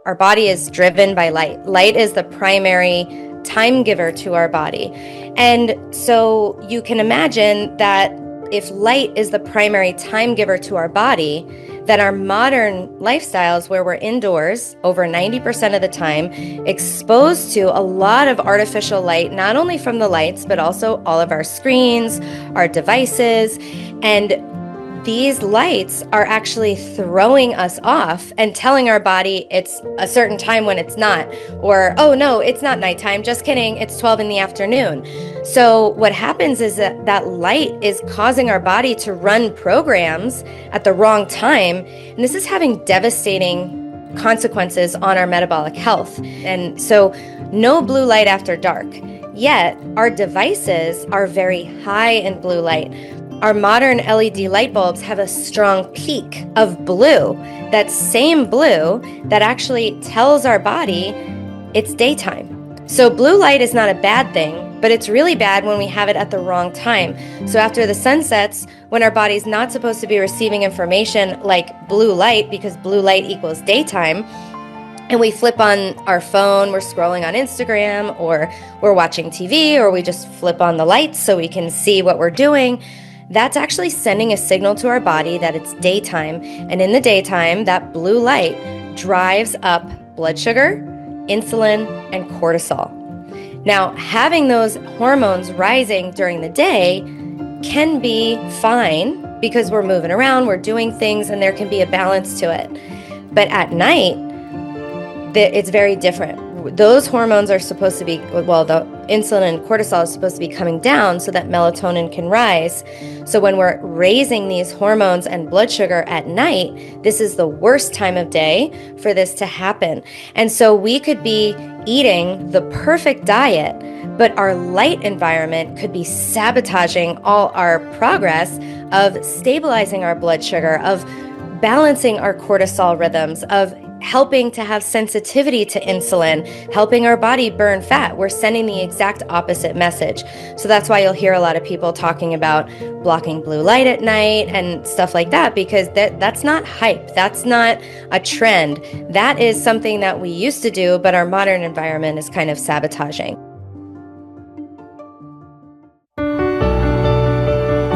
Our body is driven by light. Light is the primary time giver to our body. And so you can imagine that if light is the primary time giver to our body, then our modern lifestyles where we're indoors over 90% of the time, exposed to a lot of artificial light, not only from the lights, but also all of our screens, our devices, and these lights are actually throwing us off and telling our body it's a certain time when it's not, or, oh no, it's not nighttime, just kidding, it's 12 in the afternoon. So what happens is that light is causing our body to run programs at the wrong time, and this is having devastating consequences on our metabolic health. And so no blue light after dark. Yet our devices are very high in blue light. Our modern LED light bulbs have a strong peak of blue, that same blue that actually tells our body it's daytime. So blue light is not a bad thing, but it's really bad when we have it at the wrong time. So after the sun sets, when our body's not supposed to be receiving information like blue light, because blue light equals daytime, and we flip on our phone, we're scrolling on Instagram, or we're watching TV, or we just flip on the lights so we can see what we're doing, that's actually sending a signal to our body that it's daytime. And in the daytime, that blue light drives up blood sugar, insulin, and cortisol. Now, having those hormones rising during the day can be fine because we're moving around, we're doing things, and there can be a balance to it. But at night, it's very different. Those hormones are supposed to be, well, the insulin and cortisol is supposed to be coming down so that melatonin can rise. So when we're raising these hormones and blood sugar at night, this is the worst time of day for this to happen. And so we could be eating the perfect diet, but our light environment could be sabotaging all our progress of stabilizing our blood sugar, of balancing our cortisol rhythms, of helping to have sensitivity to insulin, helping our body burn fat. We're sending the exact opposite message. So that's why you'll hear a lot of people talking about blocking blue light at night and stuff like that, because that's not hype. That's not a trend. That is something that we used to do, but our modern environment is kind of sabotaging.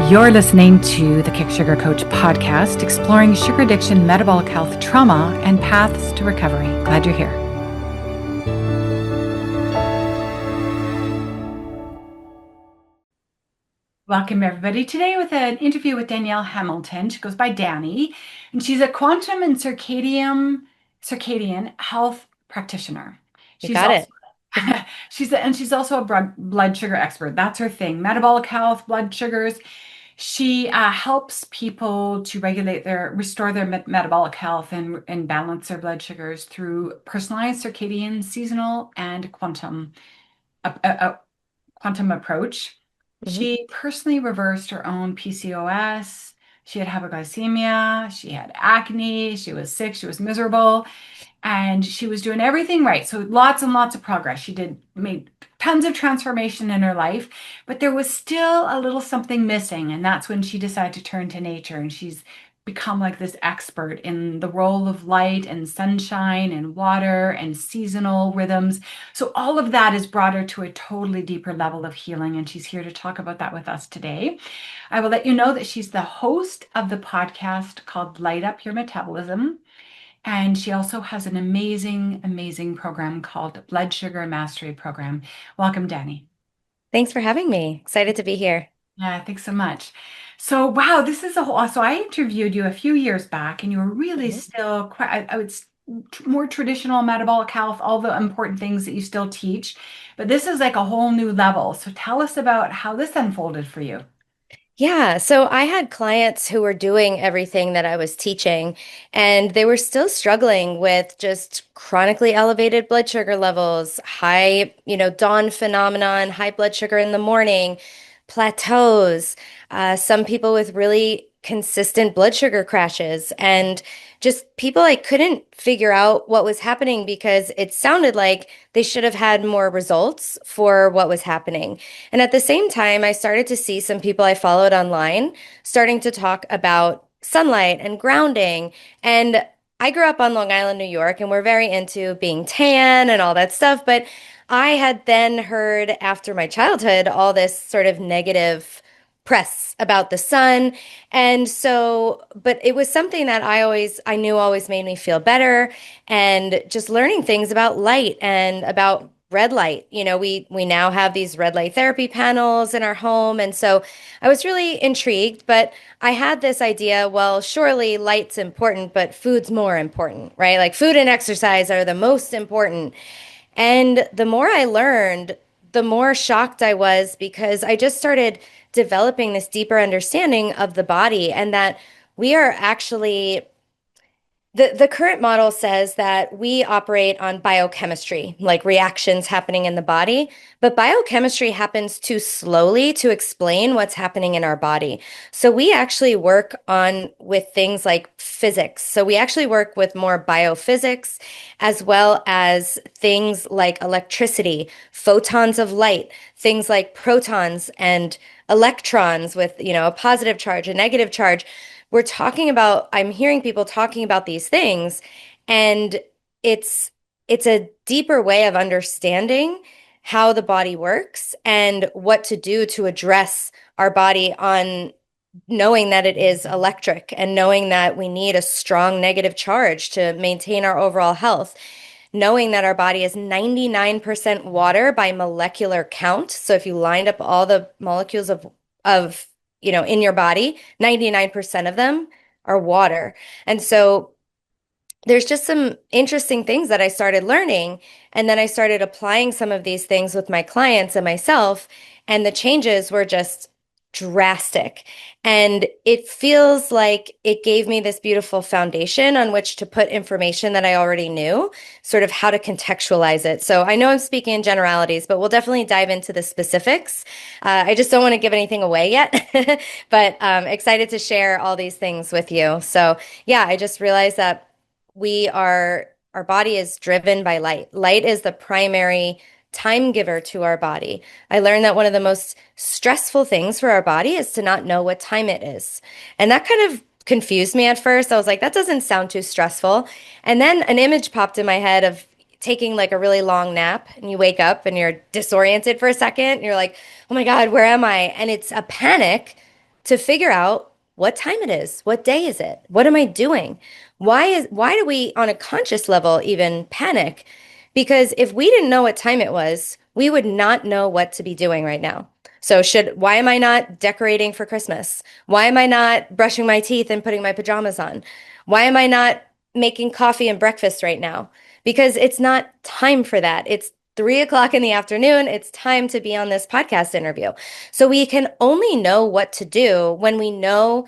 You're listening to the Kick Sugar Coach podcast, exploring sugar addiction, metabolic health, trauma, and paths to recovery. Glad you're here. Welcome, everybody. Today with an interview with Danielle Hamilton. She goes by Danny, and she's a quantum and circadian health practitioner. You got it. She's also a blood sugar expert. That's her thing. Metabolic health, blood sugars. She helps people to restore their metabolic health and balance their blood sugars through personalized circadian, seasonal, and quantum approach. Mm-hmm. She personally reversed her own PCOS. She had hypoglycemia. She had acne. She was sick. She was miserable. And she was doing everything right. So lots and lots of progress. She made tons of transformation in her life, but there was still a little something missing. And that's when she decided to turn to nature. And she's become like this expert in the role of light and sunshine and water and seasonal rhythms. So all of that has brought her to a totally deeper level of healing. And she's here to talk about that with us today. I will let you know that she's the host of the podcast called Light Up Your Metabolism. And she also has an amazing, amazing program called Blood Sugar Mastery Program. Welcome, Danny. Thanks for having me. Excited to be here. Yeah, thanks so much. So, wow, this is so I interviewed you a few years back, and you were really still quite, I would more traditional metabolic health, all the important things that you still teach. But this is like a whole new level. So tell us about how this unfolded for you. Yeah, so I had clients who were doing everything that I was teaching, and they were still struggling with just chronically elevated blood sugar levels, high, dawn phenomenon, high blood sugar in the morning, plateaus, some people with really consistent blood sugar crashes, and just people I couldn't figure out what was happening because it sounded like they should have had more results for what was happening. And at the same time, I started to see some people I followed online starting to talk about sunlight and grounding. And I grew up on Long Island, New York, and we're very into being tan and all that stuff. But I had then heard after my childhood all this sort of negative press about the sun. And so, but it was something that I knew always made me feel better. And just learning things about light and about red light. We now have these red light therapy panels in our home. And so I was really intrigued, but I had this idea, well, surely light's important, but food's more important, right? Like food and exercise are the most important. And the more I learned, the more shocked I was because I just started developing this deeper understanding of the body and that we are actually the current model says that we operate on biochemistry, like reactions happening in the body, but biochemistry happens too slowly to explain what's happening in our body. So we actually work on with things like physics. So we actually work with more biophysics as well as things like electricity, photons of light, things like protons and electrons with, a positive charge, a negative charge. I'm hearing people talking about these things, and it's it's a deeper way of understanding how the body works and what to do to address our body on knowing that it is electric and knowing that we need a strong negative charge to maintain our overall health, knowing that our body is 99% water by molecular count. So if you lined up all the molecules of in your body, 99% of them are water. And so there's just some interesting things that I started learning. And then I started applying some of these things with my clients and myself. And the changes were just drastic. And it feels like it gave me this beautiful foundation on which to put information that I already knew, sort of how to contextualize it. So I know I'm speaking in generalities, but we'll definitely dive into the specifics. I just don't want to give anything away yet, but excited to share all these things with you. So yeah, I just realized that our body is driven by light. Light is the primary time giver to our body. I learned that one of the most stressful things for our body is to not know what time it is. And that kind of confused me at first. I was like, that doesn't sound too stressful. And then an image popped in my head of taking like a really long nap and you wake up and you're disoriented for a second and you're like, oh my God, where am I? And it's a panic to figure out what time it is. What day is it? What am I doing? Why do we on a conscious level even panic? Because if we didn't know what time it was, we would not know what to be doing right now. So why am I not decorating for Christmas? Why am I not brushing my teeth and putting my pajamas on? Why am I not making coffee and breakfast right now? Because it's not time for that. It's 3 o'clock in the afternoon. It's time to be on this podcast interview. So we can only know what to do when we know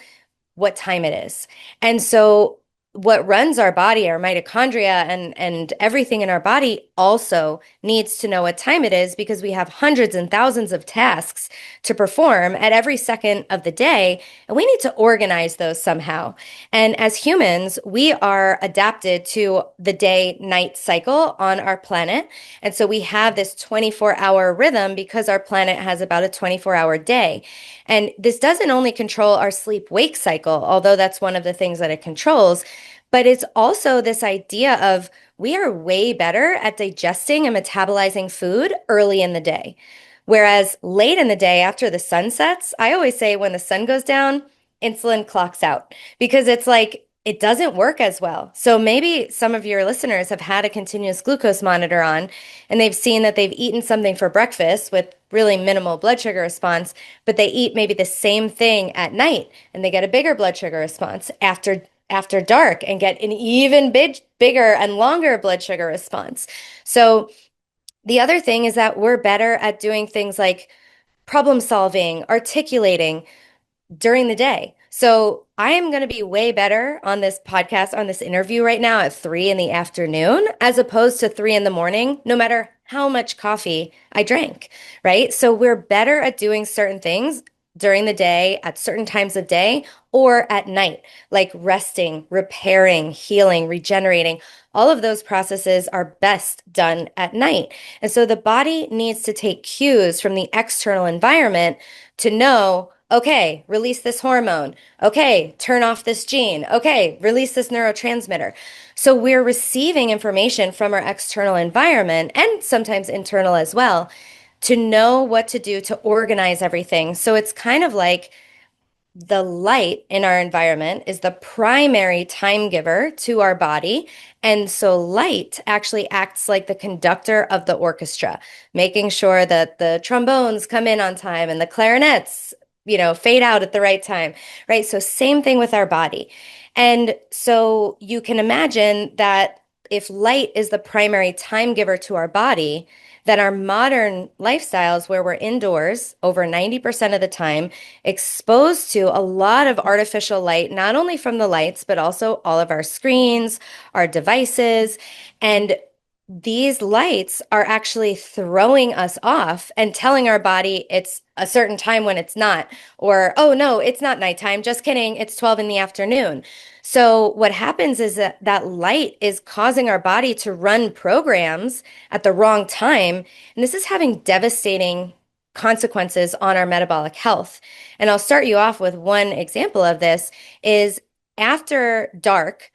what time it is. And so what runs our body, our mitochondria and everything in our body also needs to know what time it is because we have hundreds and thousands of tasks to perform at every second of the day, and we need to organize those somehow. And as humans, we are adapted to the day-night cycle on our planet. And so we have this 24-hour rhythm because our planet has about a 24-hour day. And this doesn't only control our sleep-wake cycle, although that's one of the things that it controls, but it's also this idea of we are way better at digesting and metabolizing food early in the day. Whereas late in the day after the sun sets, I always say when the sun goes down, insulin clocks out because it's like it doesn't work as well. So maybe some of your listeners have had a continuous glucose monitor on and they've seen that they've eaten something for breakfast with really minimal blood sugar response, but they eat maybe the same thing at night and they get a bigger blood sugar response after dark and get an even bigger and longer blood sugar response. So the other thing is that we're better at doing things like problem solving, articulating during the day. So I am going to be way better on this podcast, on this interview right now at 3 in the afternoon, as opposed to 3 in the morning, no matter how much coffee I drank, right? So we're better at doing certain things during the day, at certain times of day, or at night, like resting, repairing, healing, regenerating. All of those processes are best done at night. And so the body needs to take cues from the external environment to know Okay, release this hormone. Okay, turn off this gene. Okay, release this neurotransmitter. So we're receiving information from our external environment and sometimes internal as well to know what to do to organize everything. So it's kind of like the light in our environment is the primary time giver to our body. And so light actually acts like the conductor of the orchestra, making sure that the trombones come in on time and the clarinets, fade out at the right time, right? So same thing with our body. And so you can imagine that if light is the primary time giver to our body, that our modern lifestyles where we're indoors over 90% of the time, exposed to a lot of artificial light, not only from the lights, but also all of our screens, our devices. And these lights are actually throwing us off and telling our body it's a certain time when it's not, or, oh no, it's not nighttime. Just kidding. It's 12 in the afternoon. So what happens is that that light is causing our body to run programs at the wrong time. And this is having devastating consequences on our metabolic health. And I'll start you off with one example of this is after dark,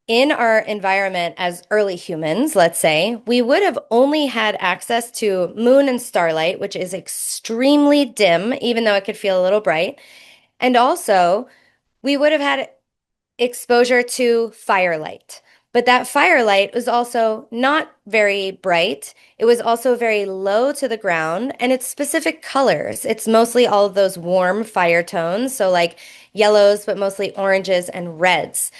in our environment as early humans, let's say, we would have only had access to moon and starlight, which is extremely dim, even though it could feel a little bright. And also, we would have had exposure to firelight. But that firelight was also not very bright. It was also very low to the ground, and it's specific colors. It's mostly all of those warm fire tones, so like yellows, but mostly oranges and reds.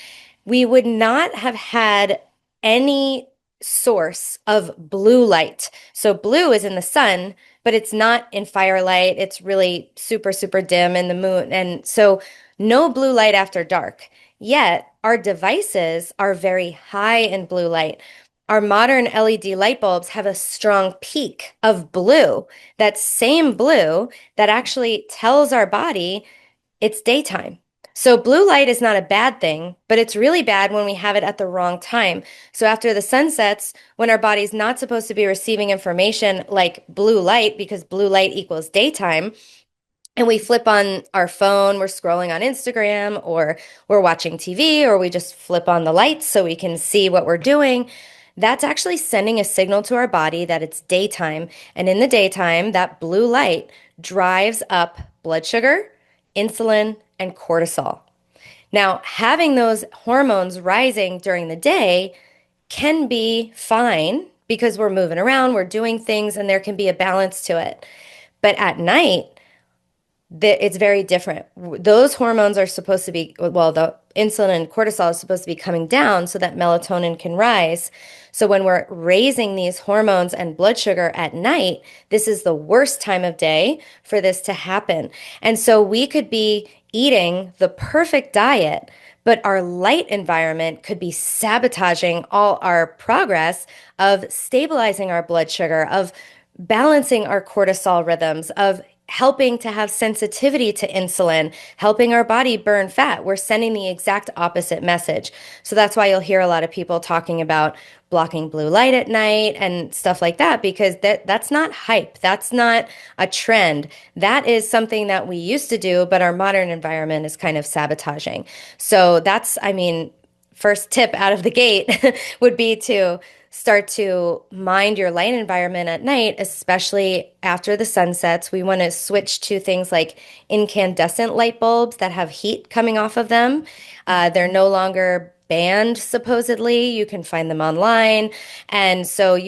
We would not have had any source of blue light. So blue is in the sun, but it's not in firelight. It's really super, super dim in the moon. And so no blue light after dark. Yet our devices are very high in blue light. Our modern LED light bulbs have a strong peak of blue. That same blue that actually tells our body it's daytime. So blue light is not a bad thing, but it's really bad when we have it at the wrong time. So after the sun sets, when our body's not supposed to be receiving information like blue light, because blue light equals daytime, and we flip on our phone, we're scrolling on Instagram, or we're watching TV, or we just flip on the lights so we can see what we're doing. That's actually sending a signal to our body that it's daytime. And in the daytime, that blue light drives up blood sugar, insulin, and cortisol. Now, having those hormones rising during the day can be fine because we're moving around, we're doing things, and there can be a balance to it. But at night, it's very different. Those hormones are supposed to be, well, the insulin and cortisol is supposed to be coming down so that melatonin can rise. So when we're raising these hormones and blood sugar at night, this is the worst time of day for this to happen. And so we could be eating the perfect diet, but our light environment could be sabotaging all our progress of stabilizing our blood sugar, of balancing our cortisol rhythms, of helping to have sensitivity to insulin, helping our body burn fat. We're sending the exact opposite message. So that's why you'll hear a lot of people talking about blocking blue light at night and stuff like that, because that's not hype. That's not a trend. That is something that we used to do, but our modern environment is kind of sabotaging. So that's, I mean, first tip out of the gate would be to start to mind your light environment at night, especially after the sun sets. We want to switch to things like incandescent light bulbs that have heat coming off of them. They're no longer banned, supposedly. You can find them online. And so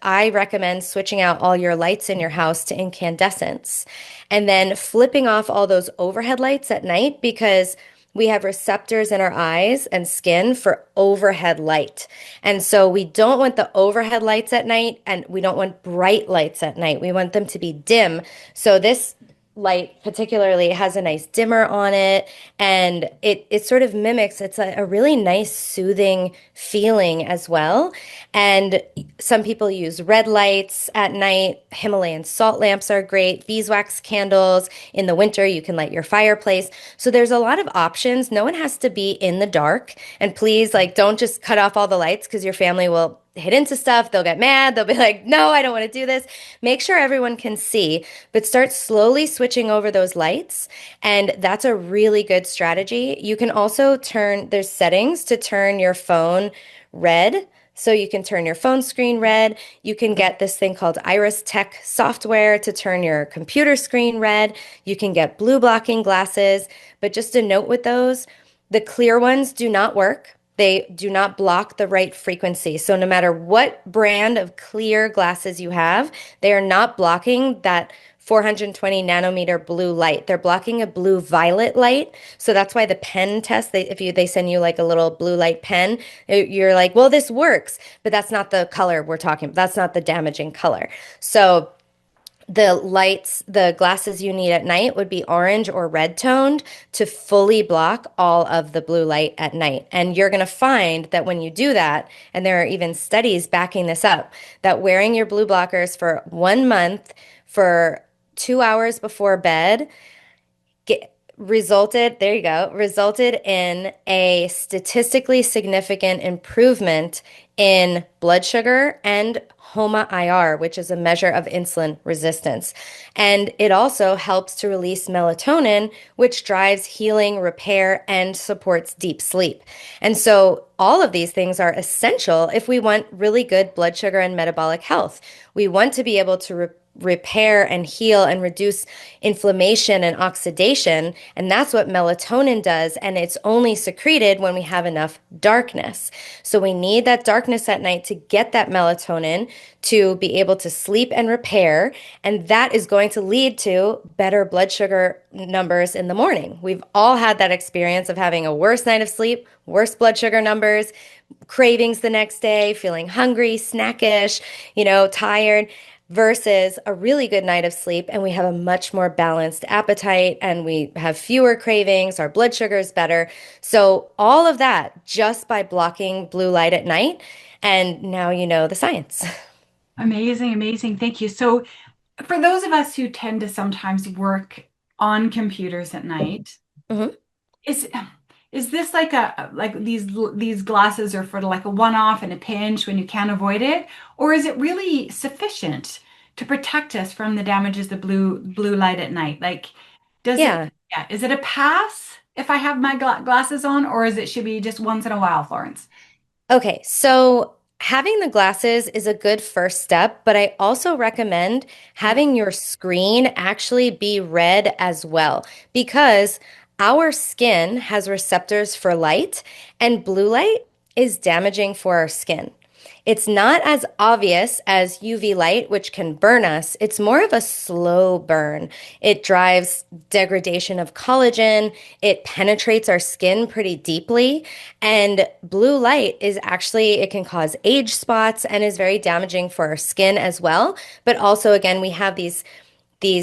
I recommend switching out all your lights in your house to incandescents and then flipping off all those overhead lights at night because we have receptors in our eyes and skin for overhead light. And so we don't want the overhead lights at night and we don't want bright lights at night. We want them to be dim. So this light particularly has a nice dimmer on it and it sort of mimics, it's a really nice soothing feeling as well. And some people use red lights at night. Himalayan salt lamps are great. Beeswax candles. In the winter, you can light your fireplace. So there's a lot of options. No one has to be in the dark. And please, like, don't just cut off all the lights because your family will hit into stuff, they'll get mad, they'll be like, no, I don't want to do this. Make sure everyone can see, but start slowly switching over those lights. And that's a really good strategy. You can also there's settings to turn your phone red. So you can turn your phone screen red. You can get this thing called Iris Tech software to turn your computer screen red. You can get blue blocking glasses. But just a note with those, the clear ones do not work. They do not block the right frequency. So no matter what brand of clear glasses you have, they are not blocking that 420 nanometer blue light. They're blocking a blue violet light. So that's why the pen test, they send you like a little blue light pen, you're like, well, this works, but that's not the color we're talking about. That's not the damaging color. So the glasses you need at night would be orange or red toned to fully block all of the blue light at night. And you're going to find that when you do that, and there are even studies backing this up, that wearing your blue blockers for 1 month for 2 hours before bed resulted in a statistically significant improvement in blood sugar and HOMA-IR, which is a measure of insulin resistance. And it also helps to release melatonin, which drives healing, repair, and supports deep sleep. And so all of these things are essential if we want really good blood sugar and metabolic health. We want to be able to repair and heal and reduce inflammation and oxidation. And that's what melatonin does. And it's only secreted when we have enough darkness. So we need that darkness at night to get that melatonin to be able to sleep and repair. And that is going to lead to better blood sugar numbers in the morning. We've all had that experience of having a worse night of sleep, worse blood sugar numbers, cravings the next day, feeling hungry, snackish, tired, versus a really good night of sleep, and we have a much more balanced appetite and we have fewer cravings, our blood sugar is better. So all of that just by blocking blue light at night, and now you know the science. Amazing, amazing. Thank you. So, for those of us who tend to sometimes work on computers at night, Mhm. is is this like these glasses are for like a one-off and a pinch when you can't avoid it, or is it really sufficient to protect us from the damages of the blue light at night? Like, does it, Yeah. yeah, is it a pass if I have my glasses on, or is it should be just once in a while, Florence? Okay, so having the glasses is a good first step, but I also recommend Yeah. having your screen actually be red as well, because our skin has receptors for light, and blue light is damaging for our skin. It's not as obvious as UV light, which can burn us. It's more of a slow burn. It drives degradation of collagen. It penetrates our skin pretty deeply. And blue light it can cause age spots and is very damaging for our skin as well. But also, again, we have these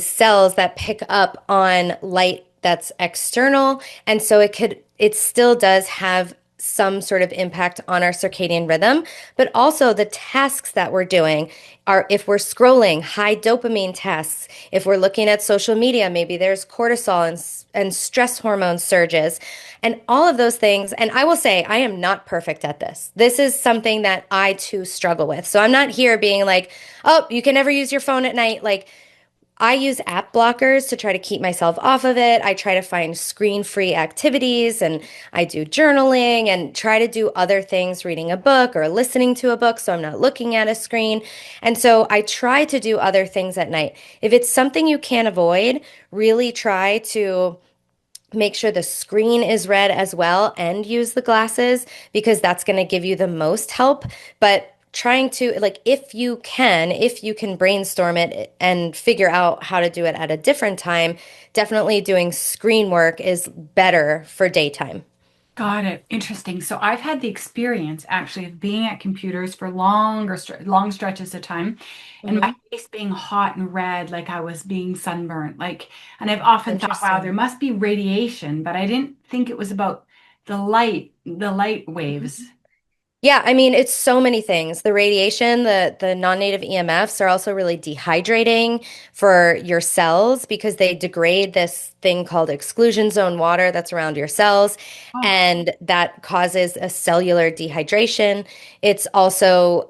cells that pick up on light that's external. And so it still does have some sort of impact on our circadian rhythm, but also the tasks that we're doing are, if we're scrolling, high dopamine tasks. If we're looking at social media, maybe there's cortisol and stress hormone surges and all of those things. And I will say, I am not perfect at this. This is something that I too struggle with. So I'm not here being like, oh, you can never use your phone at night. Like, I use app blockers to try to keep myself off of it. I try to find screen-free activities and I do journaling and try to do other things, reading a book or listening to a book so I'm not looking at a screen. And so I try to do other things at night. If it's something you can't avoid, really try to make sure the screen is red as well and use the glasses because that's going to give you the most help. But trying to, like, if you can brainstorm it and figure out how to do it at a different time, definitely doing screen work is better for daytime. Got it. Interesting. So I've had the experience actually of being at computers for long stretches of time and my Hmm. face being hot and red, like I was being sunburnt. And I've often thought, wow, there Interesting. must be radiation, but I didn't think it was about the light waves. Yeah, I mean, it's so many things. The radiation, the non-native EMFs are also really dehydrating for your cells because they degrade this thing called exclusion zone water that's around your cells, Oh, and that causes a cellular dehydration. It's also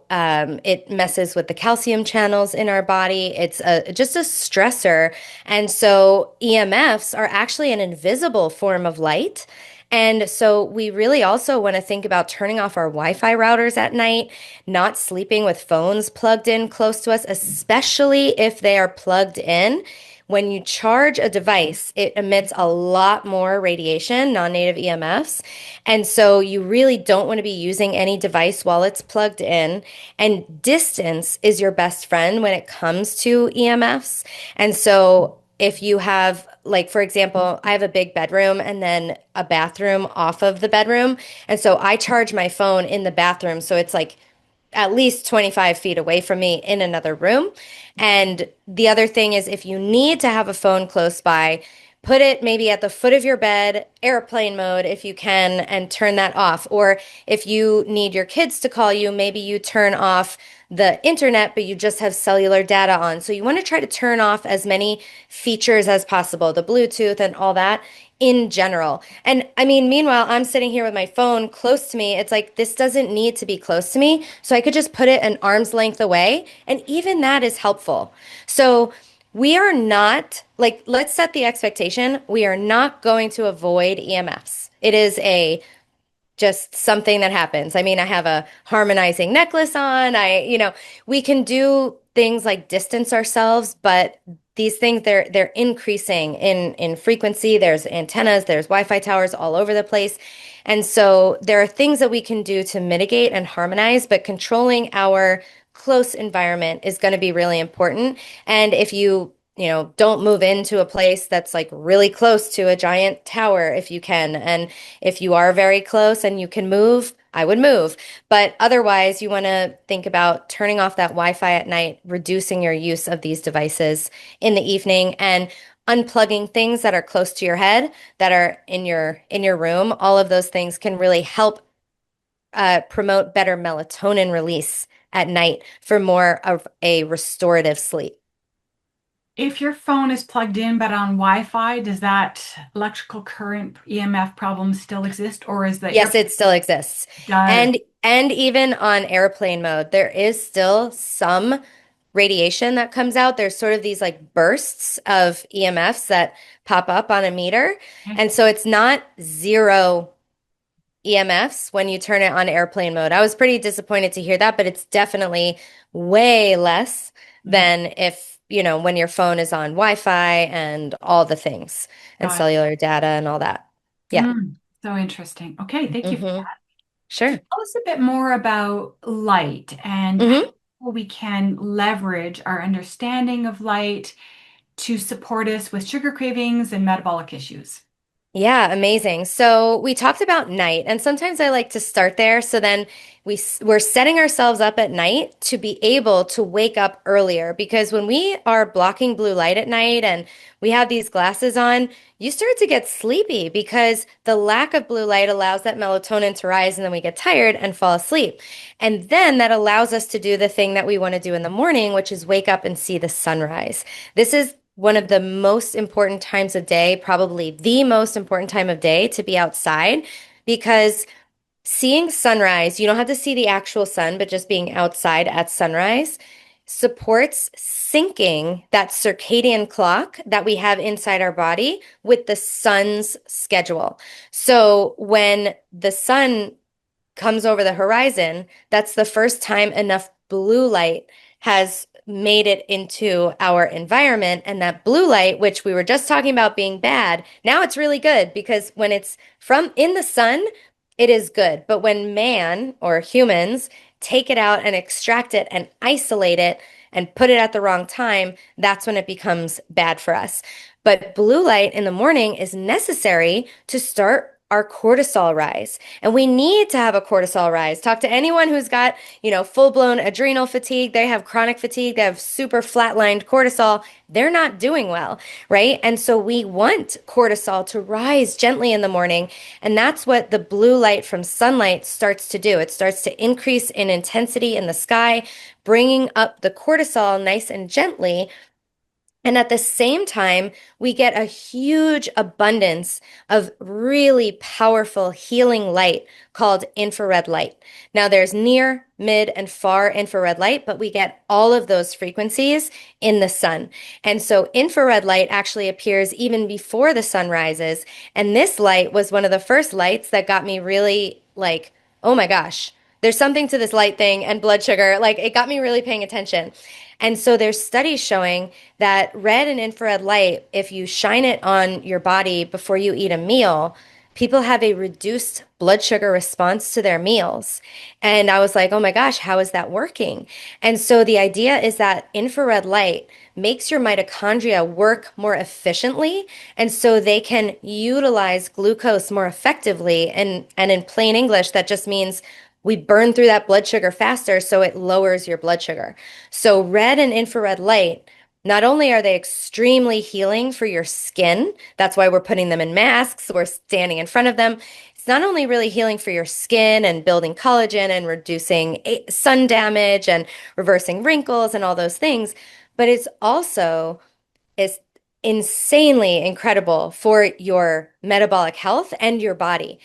it messes with the calcium channels in our body. It's just a stressor, and so EMFs are actually an invisible form of light. And so we really also want to think about turning off our Wi-Fi routers at night, not sleeping with phones plugged in close to us, especially if they are plugged in. When you charge a device, it emits a lot more radiation, non-native EMFs. And so you really don't want to be using any device while it's plugged in. And distance is your best friend when it comes to EMFs. And so if you have, like, for example, I have a big bedroom and then a bathroom off of the bedroom. And so I charge my phone in the bathroom. So it's like at least 25 feet away from me in another room. And the other thing is, if you need to have a phone close by, put it maybe at the foot of your bed, airplane mode if you can, and turn that off. Or if you need your kids to call you, maybe you turn off the internet, but you just have cellular data on. So you want to try to turn off as many features as possible, the Bluetooth and all that in general. And I mean, meanwhile, I'm sitting here with my phone close to me. It's like this doesn't need to be close to me. So I could just put it an arm's length away. And even that is helpful. So we are not, like, let's set the expectation. We are not going to avoid EMFs. It is a just something that happens. I mean, I have a harmonizing necklace on. We can do things like distance ourselves, but these things they're increasing in frequency. There's antennas, there's Wi-Fi towers all over the place. And so there are things that we can do to mitigate and harmonize, but controlling our close environment is going to be really important. And if don't move into a place that's like really close to a giant tower if you can. And if you are very close and you can move, I would move. But otherwise, you want to think about turning off that Wi-Fi at night, reducing your use of these devices in the evening, and unplugging things that are close to your head, that are in your room. All of those things can really help promote better melatonin release at night for more of a restorative sleep. if your phone is plugged in but on Wi-Fi, does that electrical current EMF problem still exist, or is the Yes, air it still exists. does? And even on airplane mode, there is still some radiation that comes out. There's sort of these like bursts of EMFs that pop up on a meter. And so it's not zero EMFs when you turn it on airplane mode. I was pretty disappointed to hear that, but it's definitely way less than when your phone is on Wi-Fi and all the things and Got it. cellular data and all that. Yeah. So interesting. Okay, thank you. Hmm. Sure. Tell us a bit more about light and how Hmm. we can leverage our understanding of light to support us with sugar cravings and metabolic issues. Yeah, amazing. So we talked about night, and sometimes I like to start there. So then we're setting ourselves up at night to be able to wake up earlier, because when we are blocking blue light at night and we have these glasses on, you start to get sleepy because the lack of blue light allows that melatonin to rise, and then we get tired and fall asleep. And then that allows us to do the thing that we want to do in the morning, which is wake up and see the sunrise. This is one of the most important times of day, probably the most important time of day to be outside, because seeing sunrise, you don't have to see the actual sun, but just being outside at sunrise supports syncing that circadian clock that we have inside our body with the sun's schedule. So when the sun comes over the horizon, that's the first time enough blue light has made it into our environment. And that blue light, which we were just talking about being bad, now it's really good, because when it's from in the sun, it is good. But when man or humans take it out and extract it and isolate it and put it at the wrong time, that's when it becomes bad for us. But blue light in the morning is necessary to start our cortisol rise. And we need to have a cortisol rise. Talk to anyone who's got, full-blown adrenal fatigue. They have chronic fatigue. They have super flatlined cortisol. They're not doing well, right? And so we want cortisol to rise gently in the morning. And that's what the blue light from sunlight starts to do. It starts to increase in intensity in the sky, bringing up the cortisol nice and gently. And at the same time, we get a huge abundance of really powerful healing light called infrared light. Now, there's near, mid, and far infrared light, but we get all of those frequencies in the sun. And so infrared light actually appears even before the sun rises. And this light was one of the first lights that got me really like, oh my gosh, there's something to this light thing and blood sugar. Like it got me really paying attention. And so there's studies showing that red and infrared light, if you shine it on your body before you eat a meal, people have a reduced blood sugar response to their meals. And I was like, oh my gosh, how is that working? And so the idea is that infrared light makes your mitochondria work more efficiently. And so they can utilize glucose more effectively. And in plain English, that just means we burn through that blood sugar faster, so it lowers your blood sugar. So red and infrared light, not only are they extremely healing for your skin, that's why we're putting them in masks, we're standing in front of them. It's not only really healing for your skin and building collagen and reducing sun damage and reversing wrinkles and all those things, but it's also is insanely incredible for your metabolic health and your body.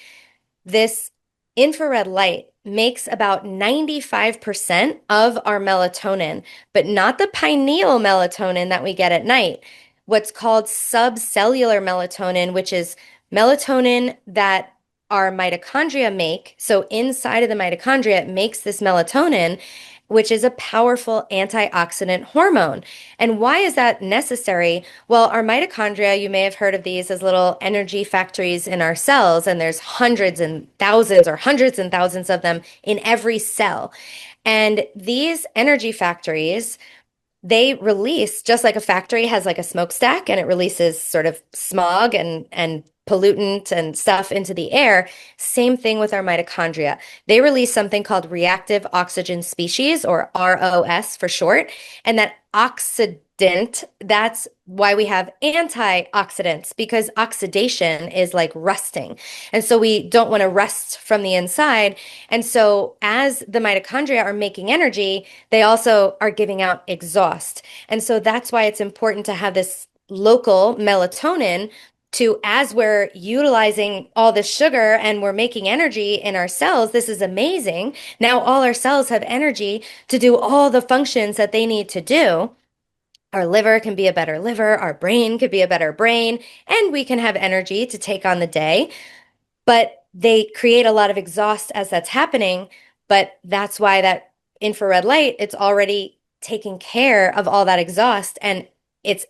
This infrared light makes about 95% of our melatonin, but not the pineal melatonin that we get at night. What's called subcellular melatonin, which is melatonin that our mitochondria make. So inside of the mitochondria, it makes this melatonin, which is a powerful antioxidant hormone. And why is that necessary? Well, our mitochondria, you may have heard of these as little energy factories in our cells, and there's hundreds and thousands or hundreds and thousands of them in every cell. And these energy factories, they release, just like a factory has like a smokestack and it releases sort of smog and pollutant and stuff into the air. Same thing with our mitochondria. They release something called reactive oxygen species, or ROS for short. And that oxidant, that's why we have antioxidants, because oxidation is like rusting. And so we don't want to rust from the inside. And so as the mitochondria are making energy, they also are giving out exhaust. And so that's why it's important to have this local melatonin to, as we're utilizing all this sugar and we're making energy in our cells, this is amazing. Now all our cells have energy to do all the functions that they need to do. Our liver can be a better liver, our brain could be a better brain, and we can have energy to take on the day. But they create a lot of exhaust as that's happening. But that's why that infrared light, it's already taking care of all that exhaust, and it's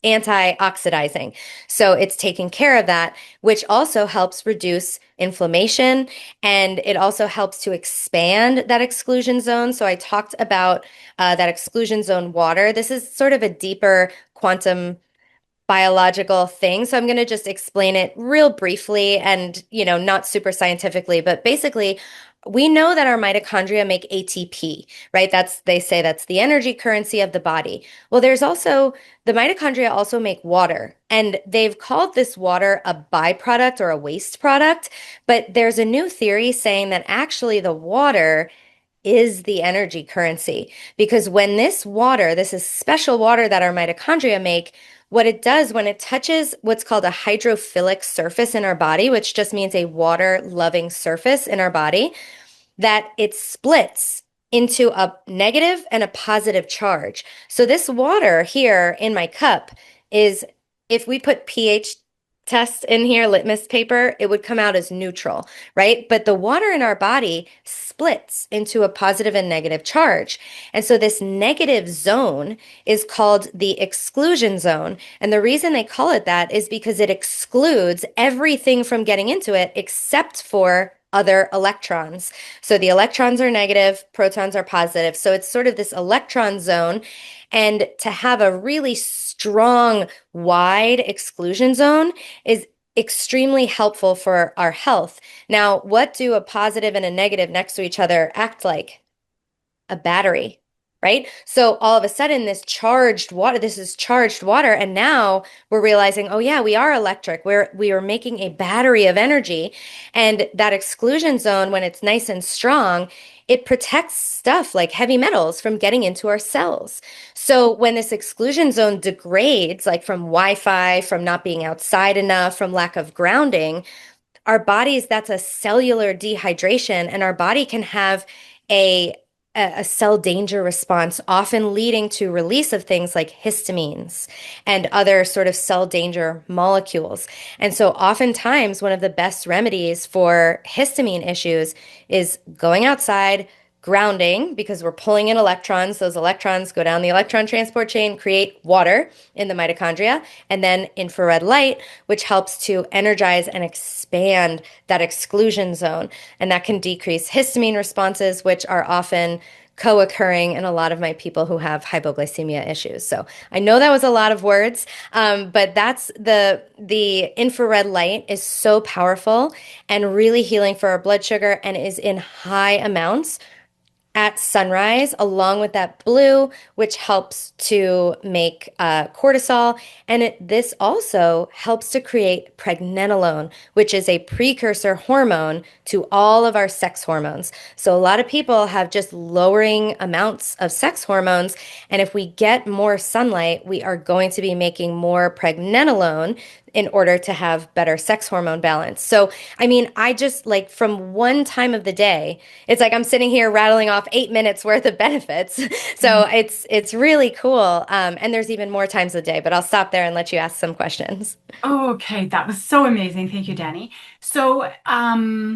anti-oxidizing. So it's taking care of that, which also helps reduce inflammation, and it also helps to expand that exclusion zone. So I talked about that exclusion zone water. This is sort of a deeper quantum biological thing. So I'm going to just explain it real briefly and, not super scientifically, but basically we know that our mitochondria make ATP, right? They say that's the energy currency of the body. Well, there's also the mitochondria also make water, and they've called this water a byproduct or a waste product, but there's a new theory saying that actually the water is the energy currency, because when this is special water that our mitochondria make, what it does when it touches what's called a hydrophilic surface in our body, which just means a water-loving surface in our body, that it splits into a negative and a positive charge. So this water here in my cup is, if we put pH test in here, litmus paper, it would come out as neutral, right? But the water in our body splits into a positive and negative charge. And so this negative zone is called the exclusion zone. And the reason they call it that is because it excludes everything from getting into it except for other electrons. So the electrons are negative, protons are positive. So it's sort of this electron zone. And to have a really strong, wide exclusion zone is extremely helpful for our health. Now, what do a positive and a negative next to each other act like? A battery, right? So all of a sudden, this is charged water, and now we're realizing, oh yeah, we are electric. We are making a battery of energy, and that exclusion zone, when it's nice and strong, it protects stuff like heavy metals from getting into our cells. So when this exclusion zone degrades, like from Wi-Fi, from not being outside enough, from lack of grounding, our bodies, that's a cellular dehydration, and our body can have a a cell danger response, often leading to release of things like histamines and other sort of cell danger molecules. And so oftentimes one of the best remedies for histamine issues is going outside, grounding, because we're pulling in electrons. Those electrons go down the electron transport chain, create water in the mitochondria, and then infrared light, which helps to energize and expand that exclusion zone. And that can decrease histamine responses, which are often co-occurring in a lot of my people who have hypoglycemia issues. So I know that was a lot of words, but that's the infrared light is so powerful and really healing for our blood sugar, and is in high amounts at sunrise, along with that blue, which helps to make cortisol. And this also helps to create pregnenolone, which is a precursor hormone to all of our sex hormones. So a lot of people have just lowering amounts of sex hormones. And if we get more sunlight, we are going to be making more pregnenolone in order to have better sex hormone balance. So, I mean, I just like from one time of the day, it's like I'm sitting here rattling off 8 minutes worth of benefits. So it's really cool. And there's even more times of the day, but I'll stop there and let you ask some questions. Okay, that was so amazing. Thank you, Danny. So, I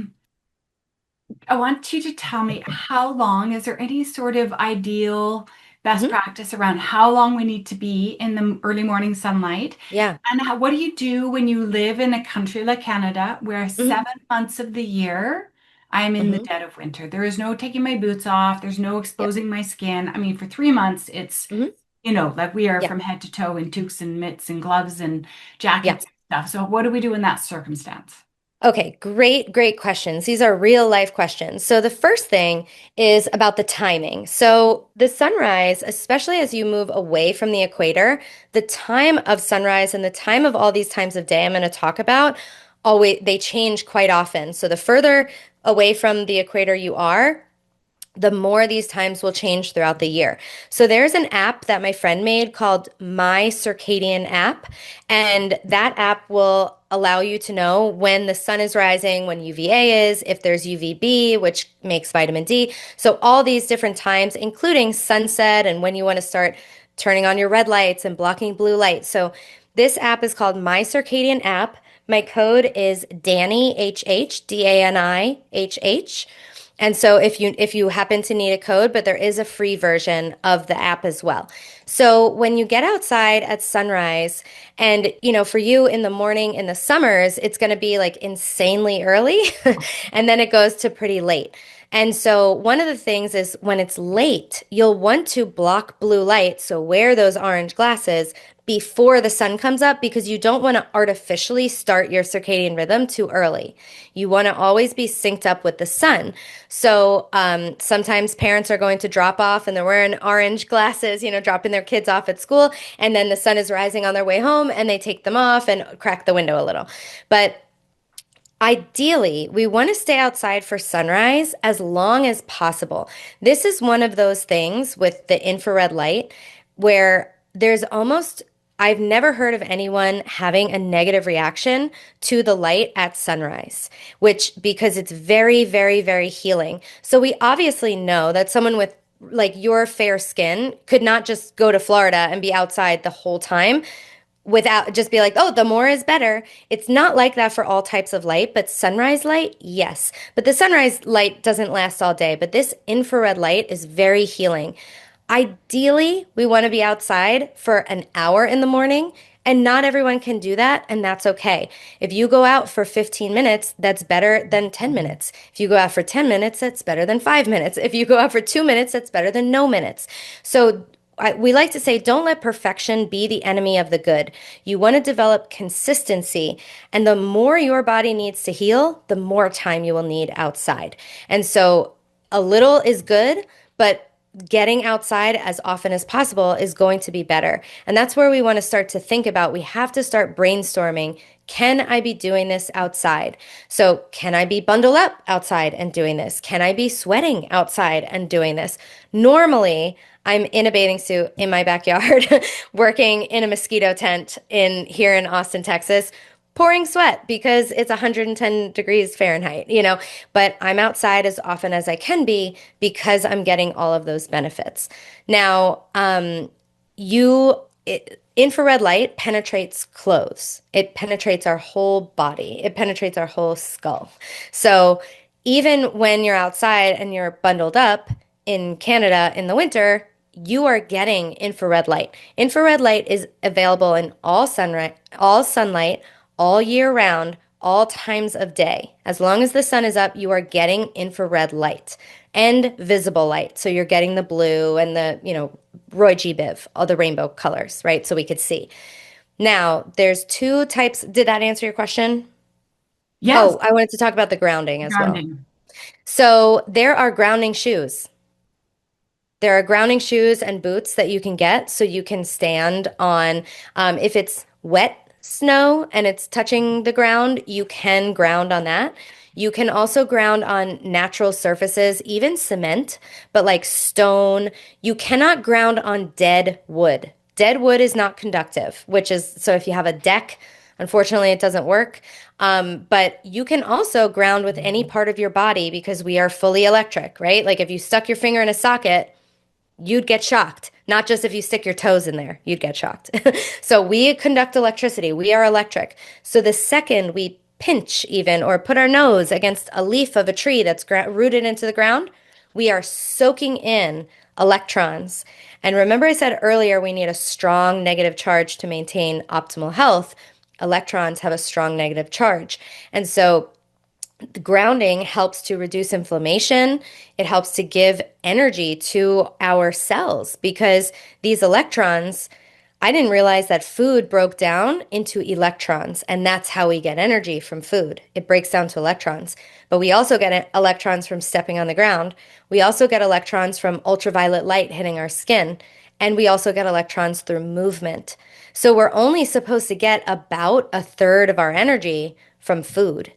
want you to tell me how long, is there any sort of ideal best Mhm. practice around how long we need to be in the early morning sunlight? Yeah. And what do you do when you live in a country like Canada where Hmm. 7 months of the year I'm in the Hmm. dead of winter? There is no taking my boots off, there's no Yep. exposing my skin. I mean, for 3 months, it's, Hmm. like we are Yeah. from head to toe in toques and mitts and gloves and Yeah. jackets and stuff. So, what do we do in that circumstance? Okay, great questions. These are real life questions. So the first thing is about the timing. So the sunrise, especially as you move away from the equator, the time of sunrise and the time of all these times of day I'm going to talk about, always they change quite often. So the further away from the equator you are, the more these times will change throughout the year. So there's an app that my friend made called My Circadian app, and that app will allow you to know when the sun is rising, when UVA is, if there's UVB, which makes vitamin D. So all these different times, including sunset and when you want to start turning on your red lights and blocking blue light. So this app is called My Circadian app. My code is Danny HH, DANIHH. And so if you happen to need a code, but there is a free version of the app as well. So when you get outside at sunrise, and for you in the morning in the summers, it's going to be like insanely early, and then it goes to pretty late. And so one of the things is when it's late, you'll want to block blue light, so wear those orange glasses before the sun comes up, because you don't want to artificially start your circadian rhythm too early. You want to always be synced up with the sun. So sometimes parents are going to drop off and they're wearing orange glasses, dropping their kids off at school, and then the sun is rising on their way home and they take them off and crack the window a little. But ideally, we want to stay outside for sunrise as long as possible. This is one of those things with the infrared light where I've never heard of anyone having a negative reaction to the light at sunrise, because it's very, very, very healing. So we obviously know that someone with like your fair skin could not just go to Florida and be outside the whole time without just be like, oh, the more is better. It's not like that for all types of light, but sunrise light, yes. But the sunrise light doesn't last all day, but this infrared light is very healing. Ideally, we want to be outside for an hour in the morning, and not everyone can do that, and that's okay. If you go out for 15 minutes, that's better than 10 minutes. If you go out for 10 minutes, that's better than 5 minutes. If you go out for 2 minutes, that's better than no minutes. So we like to say, don't let perfection be the enemy of the good. You want to develop consistency, and the more your body needs to heal, the more time you will need outside. And so a little is good, but getting outside as often as possible is going to be better. And that's where we want to start to think about, we have to start brainstorming. Can I be doing this outside? So, can I be bundled up outside and doing this? Can I be sweating outside and doing this? Normally, I'm in a bathing suit in my backyard, working in a mosquito tent in here in Austin, Texas, pouring sweat because it's 110 degrees Fahrenheit, but I'm outside as often as I can be because I'm getting all of those benefits. Now, infrared light penetrates clothes. It penetrates our whole body. It penetrates our whole skull. So even when you're outside and you're bundled up in Canada in the winter, you are getting infrared light. Infrared light is available in all sunlight, all year round, all times of day. As long as the sun is up, you are getting infrared light and visible light. So you're getting the blue and the, Roy G. Biv, all the rainbow colors, right? So we could see. Now, there's two types. Did that answer your question? Yes, Oh, I wanted to talk about the grounding as well. grounding. So there are grounding shoes. There are grounding shoes and boots that you can get so you can stand on, if it's wet snow and it's touching the ground, you can ground on that. You can also ground on natural surfaces, even cement, but like stone. You cannot ground on dead wood. Dead wood is not conductive, which is so if you have a deck, unfortunately, it doesn't work. But you can also ground with any part of your body because we are fully electric, right? Like if you stuck your finger in a socket, you'd get shocked. Not just if you stick your toes in there, you'd get shocked. So we conduct electricity. We are electric. So the second we pinch even or put our nose against a leaf of a tree that's rooted into the ground, we are soaking in electrons. And remember I said earlier we need a strong negative charge to maintain optimal health. Electrons have a strong negative charge. And so the grounding helps to reduce inflammation. It helps to give energy to our cells because these electrons, I didn't realize that food broke down into electrons, and that's how we get energy from food. It breaks down to electrons. But we also get electrons from stepping on the ground. We also get electrons from ultraviolet light hitting our skin, and we also get electrons through movement. So we're only supposed to get about a third of our energy from food.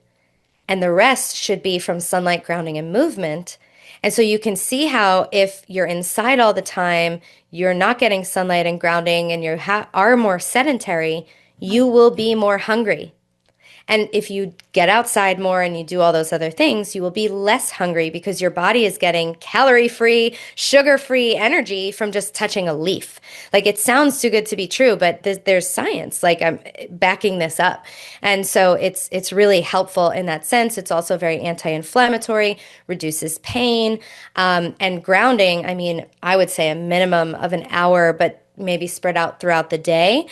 And the rest should be from sunlight, grounding, and movement. And so you can see how if you're inside all the time, you're not getting sunlight and grounding, and you are more sedentary, you will be more hungry. And if you get outside more and you do all those other things, you will be less hungry because your body is getting calorie-free, sugar-free energy from just touching a leaf. Like it sounds too good to be true, but there's science. Like I'm backing this up. And so it's really helpful in that sense. It's also very anti-inflammatory, reduces pain, and grounding. I mean, I would say a minimum of an hour, but maybe spread out throughout the day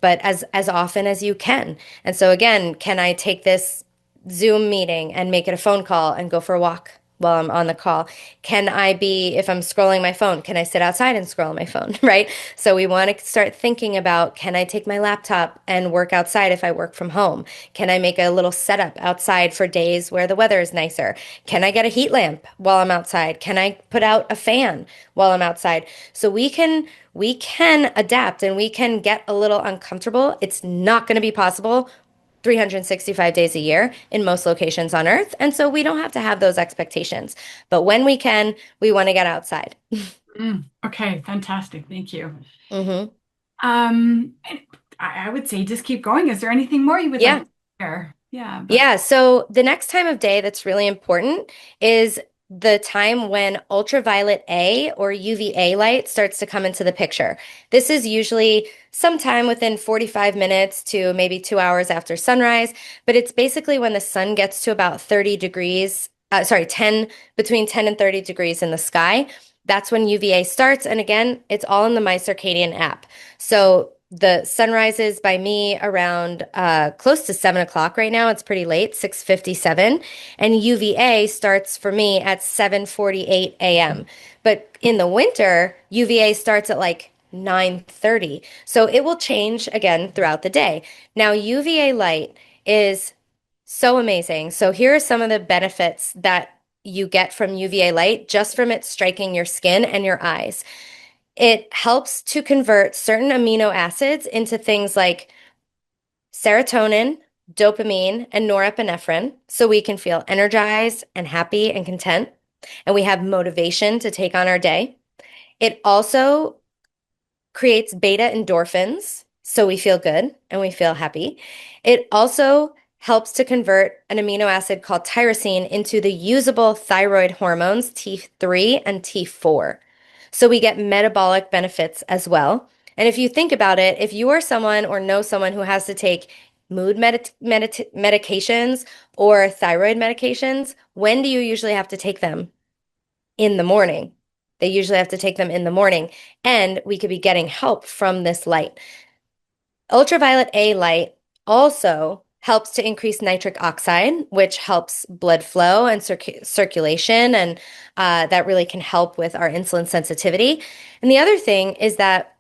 but as often as you can. And so again, can I take this Zoom meeting and make it a phone call and go for a walk while I'm on the call? Can I be, if I'm scrolling my phone, can I sit outside and scroll my phone, right? So we want to start thinking about, can I take my laptop and work outside if I work from home? Can I make a little setup outside for days where the weather is nicer? Can I get a heat lamp while I'm outside? Can I put out a fan while I'm outside? So we can adapt and we can get a little uncomfortable. It's not going to be possible 365 days a year in most locations on Earth. And so we don't have to have those expectations. But when we can, we want to get outside. Okay, fantastic. Thank you. Hmm. And I would say just keep going. Is there anything more you would like Yeah. to share? Yeah, but Yeah. So the next time of day that's really important is the time when ultraviolet A or UVA light starts to come into the picture. This is usually sometime within 45 minutes to maybe 2 hours after sunrise, but it's basically when the sun gets to about 30 degrees, 10, between 10 and 30 degrees in the sky. That's when UVA starts. And again, it's all in the My Circadian app. So The sun rises by me around close to 7 o'clock right now. It's pretty late, 6:57. And UVA starts for me at 7:48 a.m. But in the winter, UVA starts at like 9:30. So it will change again throughout the day. Now, UVA light is so amazing. So here are some of the benefits that you get from UVA light just from it striking your skin and your eyes. It helps to convert certain amino acids into things like serotonin, dopamine, and norepinephrine, so we can feel energized and happy and content, and we have motivation to take on our day. It also creates beta endorphins, so we feel good and we feel happy. It also helps to convert an amino acid called tyrosine into the usable thyroid hormones T3 and T4. So we get metabolic benefits as well. And if you think about it, if you are someone or know someone who has to take medications or thyroid medications, when do you usually have to take them? In the morning. They usually have to take them in the morning, and we could be getting help from this light. Ultraviolet A light also helps to increase nitric oxide, which helps blood flow and circulation, and that really can help with our insulin sensitivity. And the other thing is that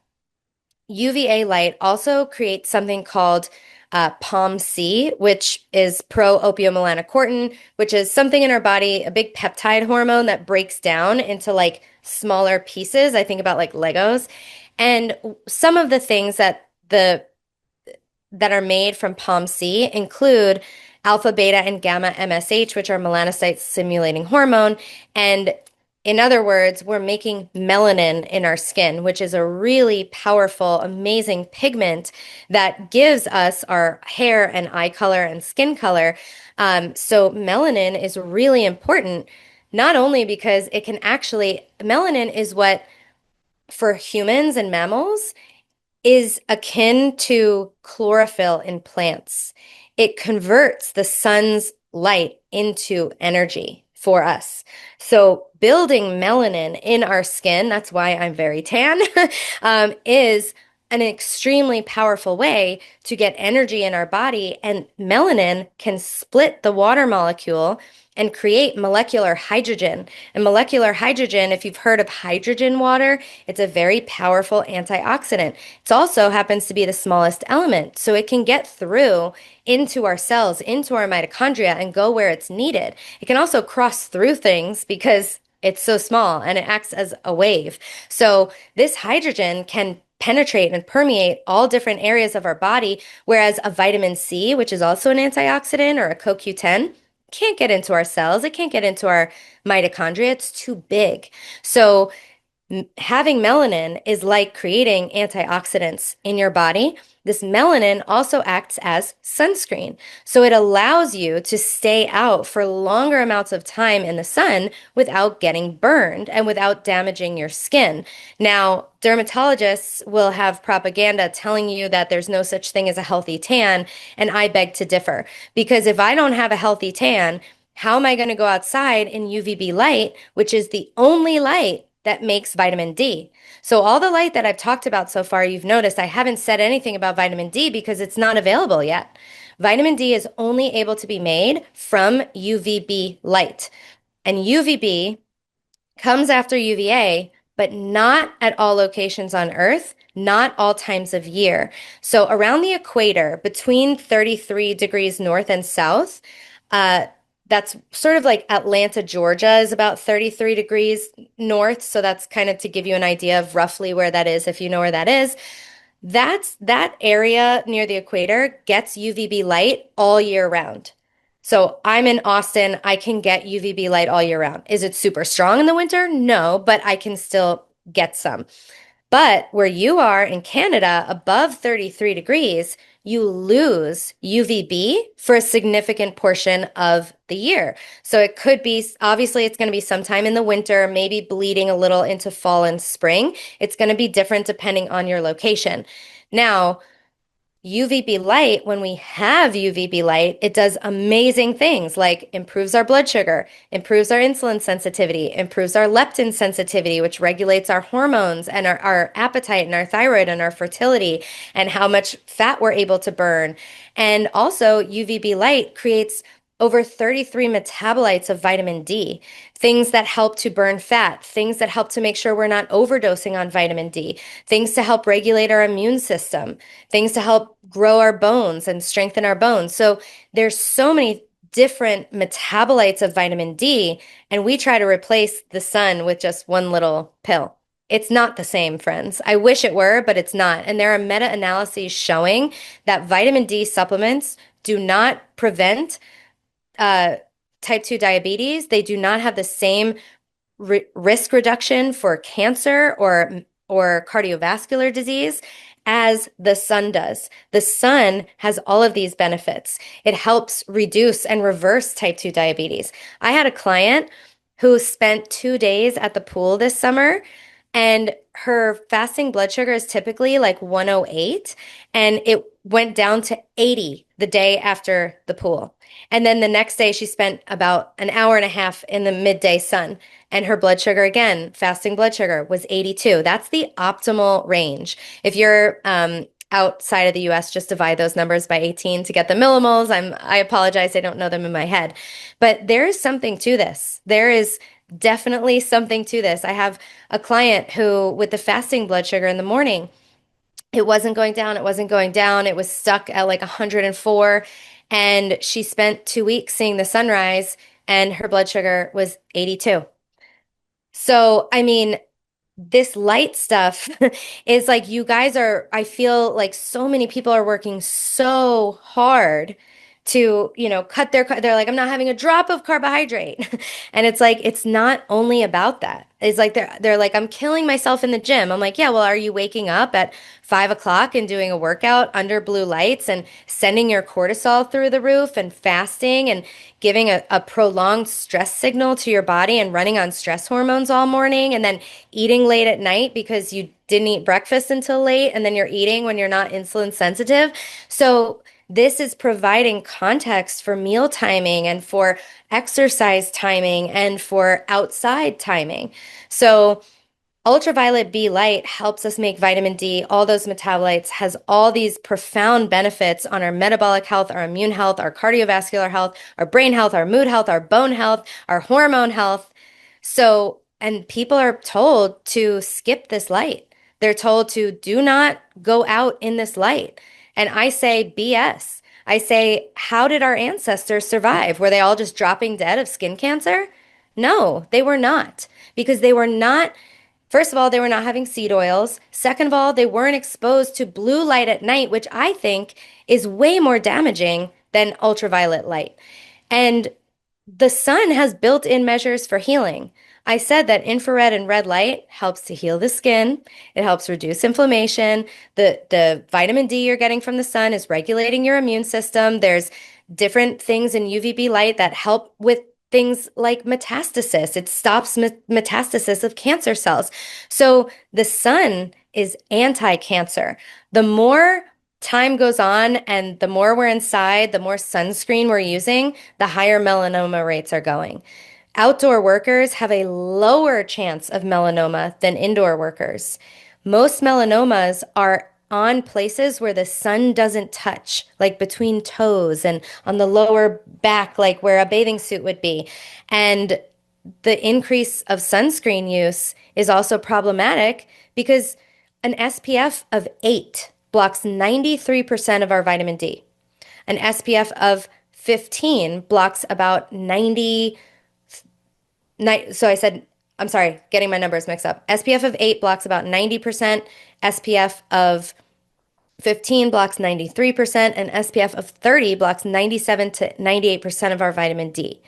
UVA light also creates something called POMC, which is pro-opiomelanocortin, which is something in our body, a big peptide hormone that breaks down into like smaller pieces. I think about like Legos. And some of the things that are made from POMC include alpha, beta, and gamma MSH, which are melanocyte stimulating hormone. And in other words, we're making melanin in our skin, which is a really powerful, amazing pigment that gives us our hair and eye color and skin color. So melanin is really important, not only because it can actually, melanin is what, for humans and mammals, is akin to chlorophyll in plants. It converts the sun's light into energy for us. So building melanin in our skin, that's why I'm very tan, is an extremely powerful way to get energy in our body. And melanin can split the water molecule and create molecular hydrogen. And molecular hydrogen, if you've heard of hydrogen water, it's a very powerful antioxidant. It also happens to be the smallest element, so it can get through into our cells, into our mitochondria, and go where it's needed. It can also cross through things because it's so small and it acts as a wave. So this hydrogen can penetrate and permeate all different areas of our body, whereas a vitamin C, which is also an antioxidant, or a CoQ10, can't get into our cells. It can't get into our mitochondria. It's too big. So having melanin is like creating antioxidants in your body. This melanin also acts as sunscreen. So it allows you to stay out for longer amounts of time in the sun without getting burned and without damaging your skin. Now, dermatologists will have propaganda telling you that there's no such thing as a healthy tan, and I beg to differ. Because if I don't have a healthy tan, how am I going to go outside in UVB light, which is the only light that makes vitamin D? So all the light that I've talked about so far, you've noticed I haven't said anything about vitamin D because it's not available yet. Vitamin D is only able to be made from UVB light. And UVB comes after UVA, but not at all locations on Earth, not all times of year. So around the equator, between 33 degrees north and south, uh, that's sort of like Atlanta, Georgia is about 33 degrees north. So that's kind of to give you an idea of roughly where that is, if you know where that is. That area near the equator gets UVB light all year round. So I'm in Austin, I can get UVB light all year round. Is it super strong in the winter? No, but I can still get some. But where you are in Canada, above 33 degrees, you lose UVB for a significant portion of the year. So it could be, obviously, it's going to be sometime in the winter, maybe bleeding a little into fall and spring. It's going to be different depending on your location. Now, UVB light, when we have UVB light, it does amazing things like improves our blood sugar, improves our insulin sensitivity, improves our leptin sensitivity, which regulates our hormones and our appetite and our thyroid and our fertility and how much fat we're able to burn. And also, UVB light creates over 33 metabolites of vitamin D, things that help to burn fat, things that help to make sure we're not overdosing on vitamin D, things to help regulate our immune system, things to help grow our bones and strengthen our bones. So there's so many different metabolites of vitamin D, and we try to replace the sun with just one little pill. It's not the same, friends. I wish it were, but it's not. And there are meta-analyses showing that vitamin D supplements do not prevent uh, type 2 diabetes. They do not have the same risk reduction for cancer or cardiovascular disease as the sun does. The sun has all of these benefits. It helps reduce and reverse type 2 diabetes. I had a client who spent 2 days at the pool this summer, and her fasting blood sugar is typically like 108, and it went down to 80 the day after the pool. And then the next day, she spent about an hour and a half in the midday sun, and her blood sugar again, fasting blood sugar, was 82. That's the optimal range. If you're outside of the US, just divide those numbers by 18 to get the millimoles. I apologize, I don't know them in my head. But there is something to this. There is definitely something to this. I have a client who, with the fasting blood sugar in the morning, it wasn't going down, it wasn't going down. It was stuck at like 104. And she spent 2 weeks seeing the sunrise, and her blood sugar was 82. So, I mean, this light stuff is like you guys are, I feel like so many people are working so hard to, cut they're like, I'm not having a drop of carbohydrate. And it's like, it's not only about that. It's like they're like, I'm killing myself in the gym. I'm like, yeah, well, are you waking up at 5 o'clock and doing a workout under blue lights and sending your cortisol through the roof and fasting and giving a prolonged stress signal to your body and running on stress hormones all morning and then eating late at night because you didn't eat breakfast until late and then you're eating when you're not insulin sensitive? So this is providing context for meal timing and for exercise timing and for outside timing. So ultraviolet B light helps us make vitamin D, all those metabolites, has all these profound benefits on our metabolic health, our immune health, our cardiovascular health, our brain health, our mood health, our bone health, our hormone health. So, and people are told to skip this light. They're told to do not go out in this light. And I say BS. I say, how did our ancestors survive? Were they all just dropping dead of skin cancer? No, they were not, because they were not. First of all, they were not having seed oils. Second of all, they weren't exposed to blue light at night, which I think is way more damaging than ultraviolet light. And the sun has built-in measures for healing. I said that infrared and red light helps to heal the skin. It helps reduce inflammation. The vitamin D you're getting from the sun is regulating your immune system. There's different things in UVB light that help with things like metastasis. It stops metastasis of cancer cells. So the sun is anti-cancer. The more time goes on and the more we're inside, the more sunscreen we're using, the higher melanoma rates are going. Outdoor workers have a lower chance of melanoma than indoor workers. Most melanomas are on places where the sun doesn't touch, like between toes and on the lower back, like where a bathing suit would be. And the increase of sunscreen use is also problematic because an SPF of 8 blocks 93% of our vitamin D. An SPF of 15 blocks about 90. So I said, I'm sorry, getting my numbers mixed up. SPF of 8 blocks about 90%, SPF of 15 blocks 93%, and SPF of 30 blocks 97 to 98% of our vitamin D.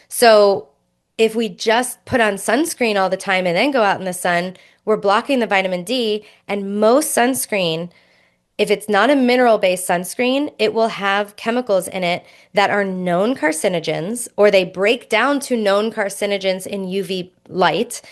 So if we just put on sunscreen all the time and then go out in the sun, we're blocking the vitamin D, and most sunscreen, if it's not a mineral-based sunscreen, it will have chemicals in it that are known carcinogens, or they break down to known carcinogens in UV light.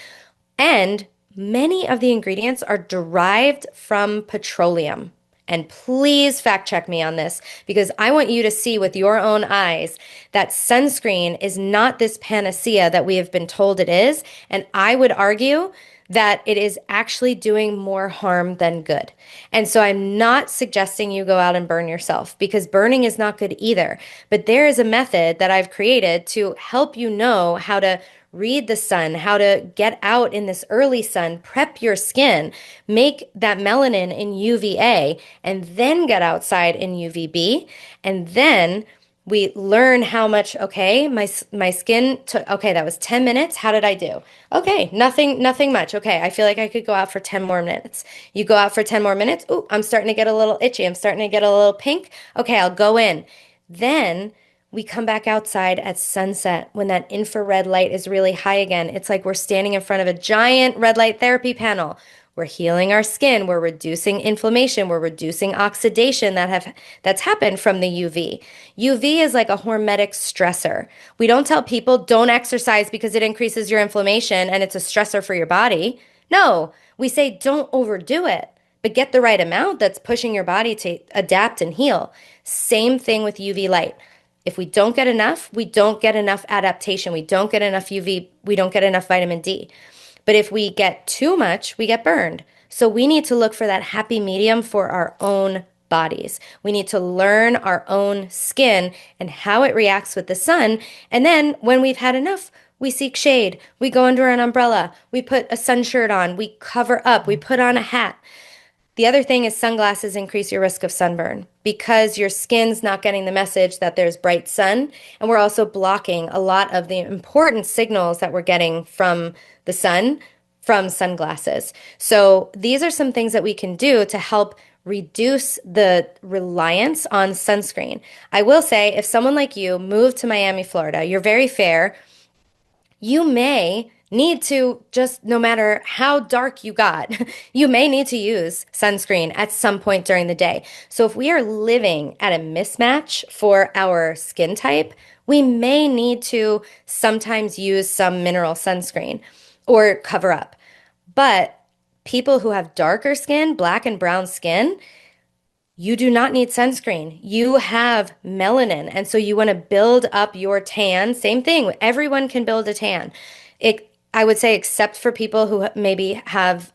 And many of the ingredients are derived from petroleum. And please fact check me on this because I want you to see with your own eyes that sunscreen is not this panacea that we have been told it is. And I would argue that it is actually doing more harm than good. And so I'm not suggesting you go out and burn yourself because burning is not good either. But there is a method that I've created to help you know how to read the sun, how to get out in this early sun, prep your skin, make that melanin in UVA, and then get outside in UVB. And then we learn how much, okay, my skin took, okay, that was 10 minutes. How did I do? Okay, nothing much. Okay, I feel like I could go out for 10 more minutes. You go out for 10 more minutes. Ooh, I'm starting to get a little itchy. I'm starting to get a little pink. Okay, I'll go in. Then we come back outside at sunset when that infrared light is really high again. It's like we're standing in front of a giant red light therapy panel. We're healing our skin. We're reducing inflammation. We're reducing oxidation that's happened from the UV. UV is like a hormetic stressor. We don't tell people don't exercise because it increases your inflammation and it's a stressor for your body. No, we say don't overdo it, but get the right amount that's pushing your body to adapt and heal. Same thing with UV light. If we don't get enough, we don't get enough adaptation. We don't get enough UV. We don't get enough vitamin D. But if we get too much, we get burned. So we need to look for that happy medium for our own bodies. We need to learn our own skin and how it reacts with the sun. And then when we've had enough, we seek shade. We go under an umbrella. We put a sun shirt on. We cover up. We put on a hat. The other thing is sunglasses increase your risk of sunburn because your skin's not getting the message that there's bright sun. And we're also blocking a lot of the important signals that we're getting from the sun from sunglasses. So these are some things that we can do to help reduce the reliance on sunscreen. I will say, if someone like you moved to Miami, Florida, you're very fair, you may need to just, no matter how dark you got, you may need to use sunscreen at some point during the day. So if we are living at a mismatch for our skin type, we may need to sometimes use some mineral sunscreen or cover up. But people who have darker skin, black and brown skin, you do not need sunscreen. You have melanin. And so you want to build up your tan. Same thing. Everyone can build a tan. I would say, except for people who maybe have,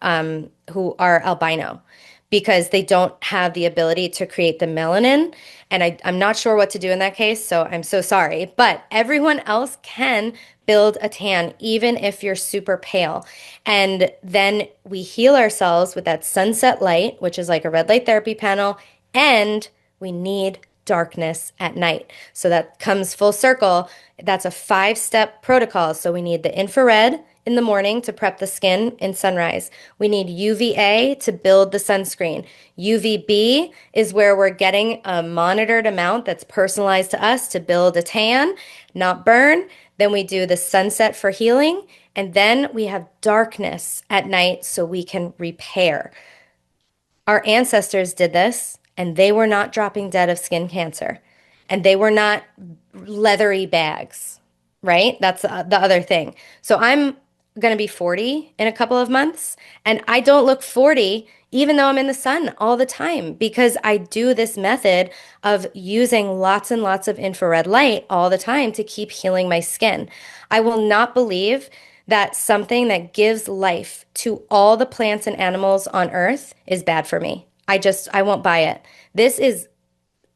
who are albino, because they don't have the ability to create the melanin. And I'm not sure what to do in that case. So I'm so sorry. But everyone else can build a tan, even if you're super pale. And then we heal ourselves with that sunset light, which is like a red light therapy panel. And we need darkness at night. So that comes full circle. That's a 5-step protocol. So we need the infrared in the morning to prep the skin in sunrise. We need UVA to build the sunscreen. UVB is where we're getting a monitored amount that's personalized to us to build a tan, not burn. Then we do the sunset for healing. And then we have darkness at night so we can repair. Our ancestors did this, and they were not dropping dead of skin cancer, and they were not leathery bags, right? That's the other thing. So I'm going to be 40 in a couple of months, and I don't look 40 even though I'm in the sun all the time because I do this method of using lots and lots of infrared light all the time to keep healing my skin. I will not believe that something that gives life to all the plants and animals on earth is bad for me. I won't buy it. This is,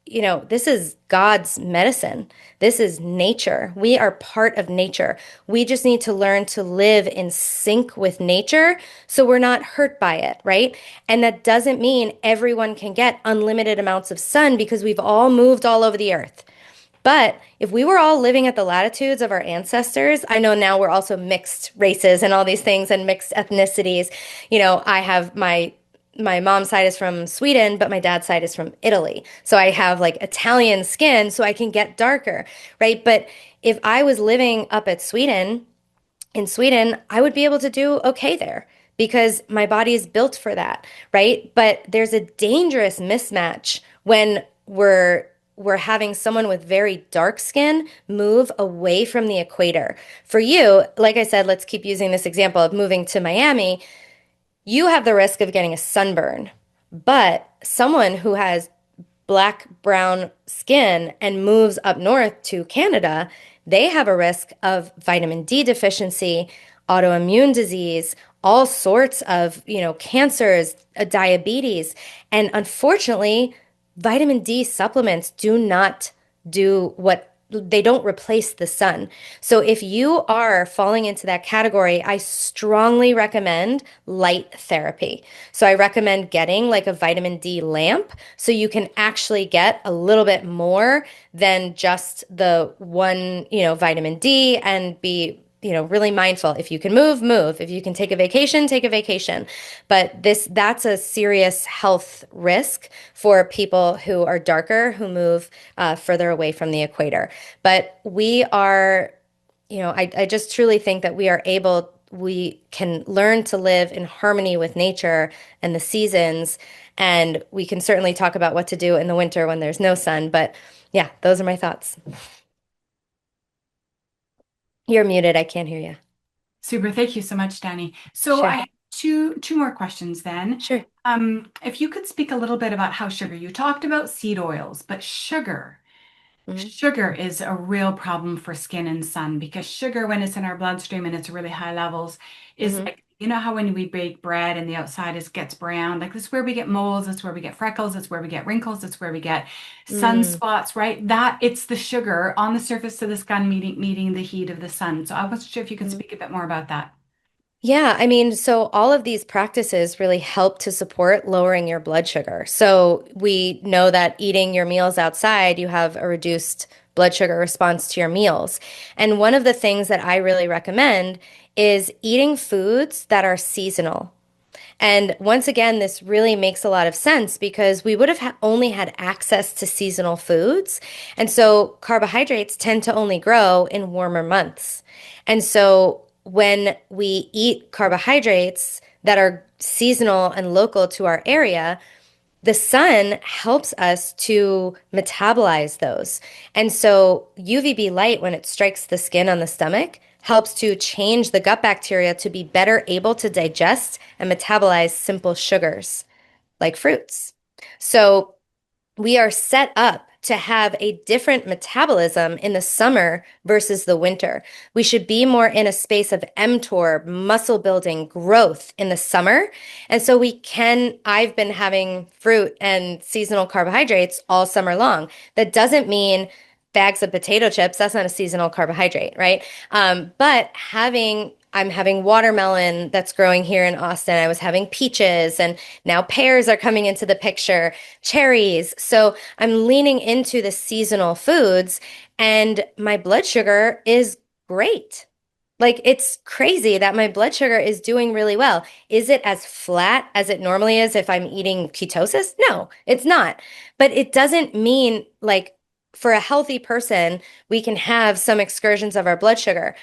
this is God's medicine. This is nature. We are part of nature. We just need to learn to live in sync with nature so we're not hurt by it, right? And that doesn't mean everyone can get unlimited amounts of sun because we've all moved all over the earth. But if we were all living at the latitudes of our ancestors, I know now we're also mixed races and all these things and mixed ethnicities. I have my mom's side is from Sweden, but my dad's side is from Italy. So I have like Italian skin so I can get darker, right? But if I was living up at in Sweden, I would be able to do okay there because my body is built for that, right? But there's a dangerous mismatch when we're having someone with very dark skin move away from the equator. For you, like I said, let's keep using this example of moving to Miami. You have the risk of getting a sunburn, But someone who has black, brown skin and moves up north to Canada, they have a risk of vitamin D deficiency, autoimmune disease, all sorts of, cancers, diabetes. And unfortunately, vitamin D supplements do not do what they don't replace the sun. So if you are falling into that category, I strongly recommend light therapy. So I recommend getting like a vitamin D lamp so you can actually get a little bit more than just the one, vitamin D and be really mindful. If you can move, move. If you can take a vacation, take a vacation. But that's a serious health risk for people who are darker, who move further away from the equator. But we are, I just truly think that we can learn to live in harmony with nature and the seasons. And we can certainly talk about what to do in the winter when there's no sun. But yeah, those are my thoughts. You're muted. I can't hear you. Super. Thank you so much, Danny. So I Sure. have two more questions then. Sure. If you could speak a little bit about how sugar, you talked about seed oils, but Hmm. sugar is a real problem for skin and sun because sugar, when it's in our bloodstream and it's really high levels, is Hmm. like, you know how when we bake bread and the outside gets brown, like this is where we get moles, that's where we get freckles, that's where we get wrinkles, that's where we get Mm. sunspots, right? That it's the sugar on the surface of the skin meeting the heat of the sun. So I wasn't sure if you could speak a bit more about that. Yeah, I mean, so all of these practices really help to support lowering your blood sugar. So we know that eating your meals outside, you have a reduced blood sugar response to your meals. And one of the things that I really recommend is eating foods that are seasonal. And once again, this really makes a lot of sense because we would have only had access to seasonal foods. And so carbohydrates tend to only grow in warmer months. And so when we eat carbohydrates that are seasonal and local to our area, the sun helps us to metabolize those. And so UVB light, when it strikes the skin on the stomach, helps to change the gut bacteria to be better able to digest and metabolize simple sugars like fruits. So we are set up to have a different metabolism in the summer versus the winter. We should be more in a space of mTOR, muscle building, growth in the summer. And so I've been having fruit and seasonal carbohydrates all summer long. That doesn't mean bags of potato chips, that's not a seasonal carbohydrate, right? But I'm having watermelon that's growing here in Austin. I was having peaches, and now pears are coming into the picture, cherries. So I'm leaning into the seasonal foods, and my blood sugar is great. Like, it's crazy that my blood sugar is doing really well. Is it as flat as it normally is if I'm eating ketosis? No, it's not. But it doesn't mean like for a healthy person, we can have some excursions of our blood sugar.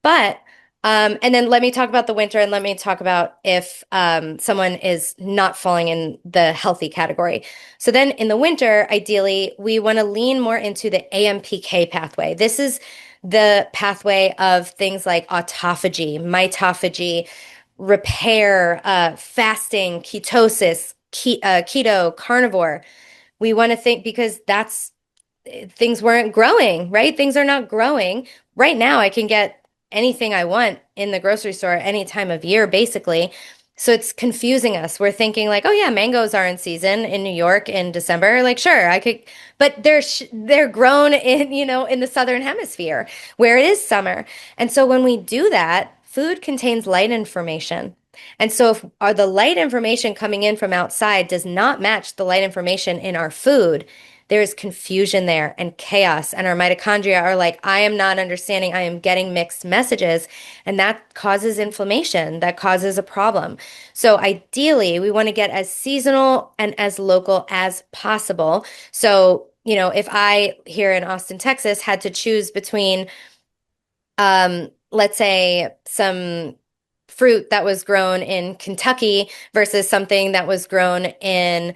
But and then let me talk about the winter and let me talk about if someone is not falling in the healthy category. So then in the winter, ideally, we want to lean more into the AMPK pathway. This is the pathway of things like autophagy, mitophagy, repair, fasting, ketosis, keto, carnivore. We want to think because that's things weren't growing, right? Things are not growing. Right now, I can get anything I want in the grocery store any time of year, basically. So it's confusing us. We're thinking like, oh yeah, mangoes are in season in New York in December. Like, sure, I could, but they're grown in, in the southern hemisphere where it is summer. And so when we do that, food contains light information. And so if the light information coming in from outside does not match the light information in our food, there's confusion there and chaos. And our mitochondria are like, I am not understanding. I am getting mixed messages. And that causes inflammation. That causes a problem. So ideally, we want to get as seasonal and as local as possible. So, if I here in Austin, Texas, had to choose between let's say some fruit that was grown in Kentucky versus something that was grown in,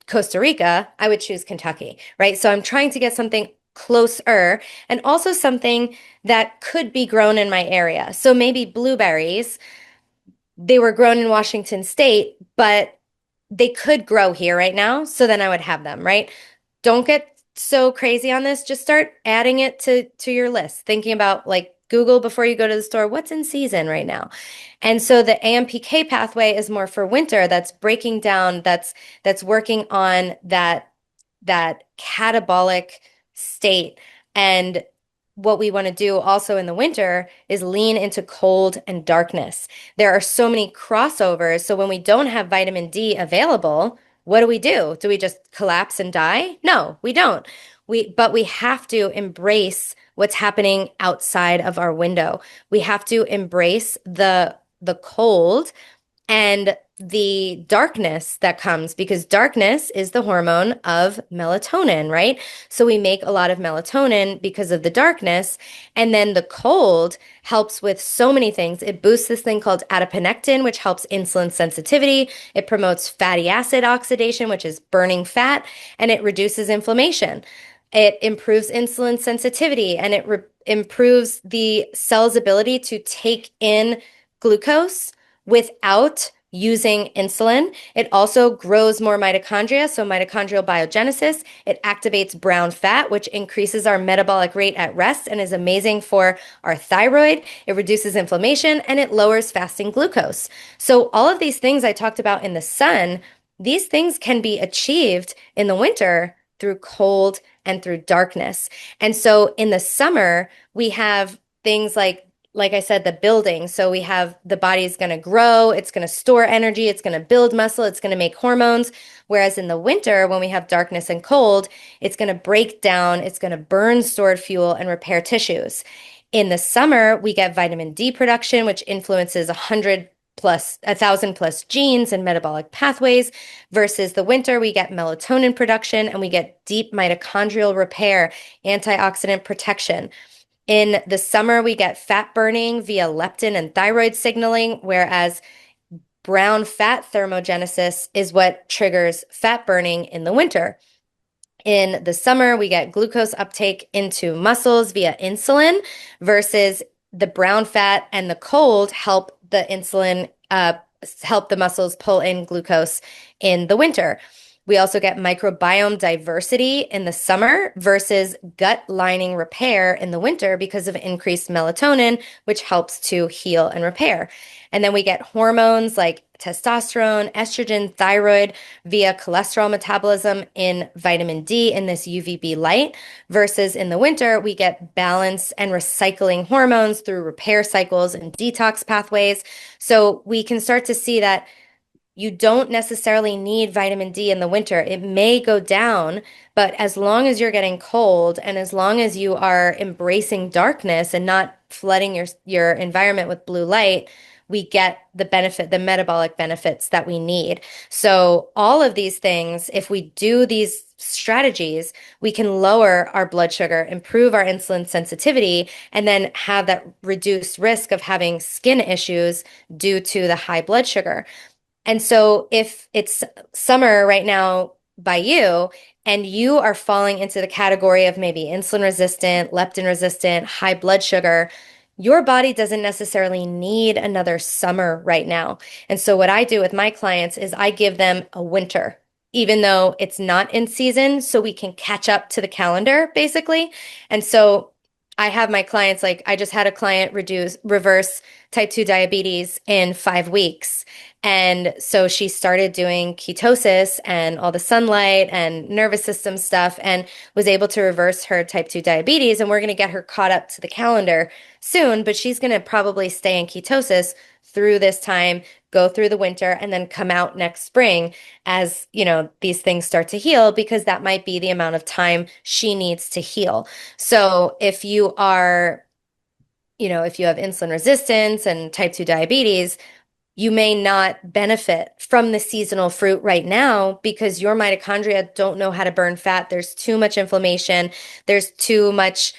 Costa Rica, I would choose Kentucky, right? So I'm trying to get something closer and also something that could be grown in my area. So maybe blueberries, they were grown in Washington State, but they could grow here right now, so then I would have them, right? Don't get so crazy on this. Just start adding it to your list. Thinking about like Google before you go to the store, what's in season right now? And so the AMPK pathway is more for winter. That's breaking down, that's working on that catabolic state. And what we want to do also in the winter is lean into cold and darkness. There are so many crossovers. So when we don't have vitamin D available, what do? Do we just collapse and die? No, we don't. But we have to embrace what's happening outside of our window. We have to embrace the cold and the darkness that comes, because darkness is the hormone of melatonin, right? So we make a lot of melatonin because of the darkness. And then the cold helps with so many things. It boosts this thing called adiponectin, which helps insulin sensitivity. It promotes fatty acid oxidation, which is burning fat, and it reduces inflammation. It improves insulin sensitivity, and it improves the cell's ability to take in glucose without using insulin. It also grows more mitochondria, so mitochondrial biogenesis. It activates brown fat, which increases our metabolic rate at rest and is amazing for our thyroid. It reduces inflammation and it lowers fasting glucose. So all of these things I talked about in the sun, these things can be achieved in the winter through cold and through darkness. And so in the summer, we have things like I said, the building. So we have the body is going to grow, it's going to store energy, it's going to build muscle, it's going to make hormones. Whereas in the winter, when we have darkness and cold, it's going to break down, it's going to burn stored fuel and repair tissues. In the summer, we get vitamin D production, which influences 1,000 plus genes and metabolic pathways, versus the winter, we get melatonin production and we get deep mitochondrial repair, antioxidant protection. In the summer, we get fat burning via leptin and thyroid signaling, whereas brown fat thermogenesis is what triggers fat burning in the winter. In the summer, we get glucose uptake into muscles via insulin, versus the brown fat and the cold help the insulin, help the muscles pull in glucose in the winter. We also get microbiome diversity in the summer versus gut lining repair in the winter because of increased melatonin, which helps to heal and repair. And then we get hormones like testosterone, estrogen, thyroid via cholesterol metabolism in vitamin D in this UVB light, versus in the winter, we get balance and recycling hormones through repair cycles and detox pathways. So we can start to see that you don't necessarily need vitamin D in the winter. It may go down, but as long as you're getting cold and as long as you are embracing darkness and not flooding your environment with blue light, we get the benefit, the metabolic benefits that we need. So all of these things, if we do these strategies, we can lower our blood sugar, improve our insulin sensitivity, and then have that reduced risk of having skin issues due to the high blood sugar. And so if it's summer right now by you, and you are falling into the category of maybe insulin resistant, leptin resistant, high blood sugar, your body doesn't necessarily need another summer right now. And so what I do with my clients is I give them a winter, even though it's not in season, so we can catch up to the calendar, basically. And so I have my clients, like I just had a client reverse type 2 diabetes in 5 weeks. And so she started doing ketosis and all the sunlight and nervous system stuff and was able to reverse her type 2 diabetes. And we're going to get her caught up to the calendar soon, but she's going to probably stay in ketosis through this time, go through the winter, and then come out next spring as, these things start to heal, because that might be the amount of time she needs to heal. So if you are, if you have insulin resistance and type 2 diabetes, you may not benefit from the seasonal fruit right now because your mitochondria don't know how to burn fat. There's too much inflammation. There's too much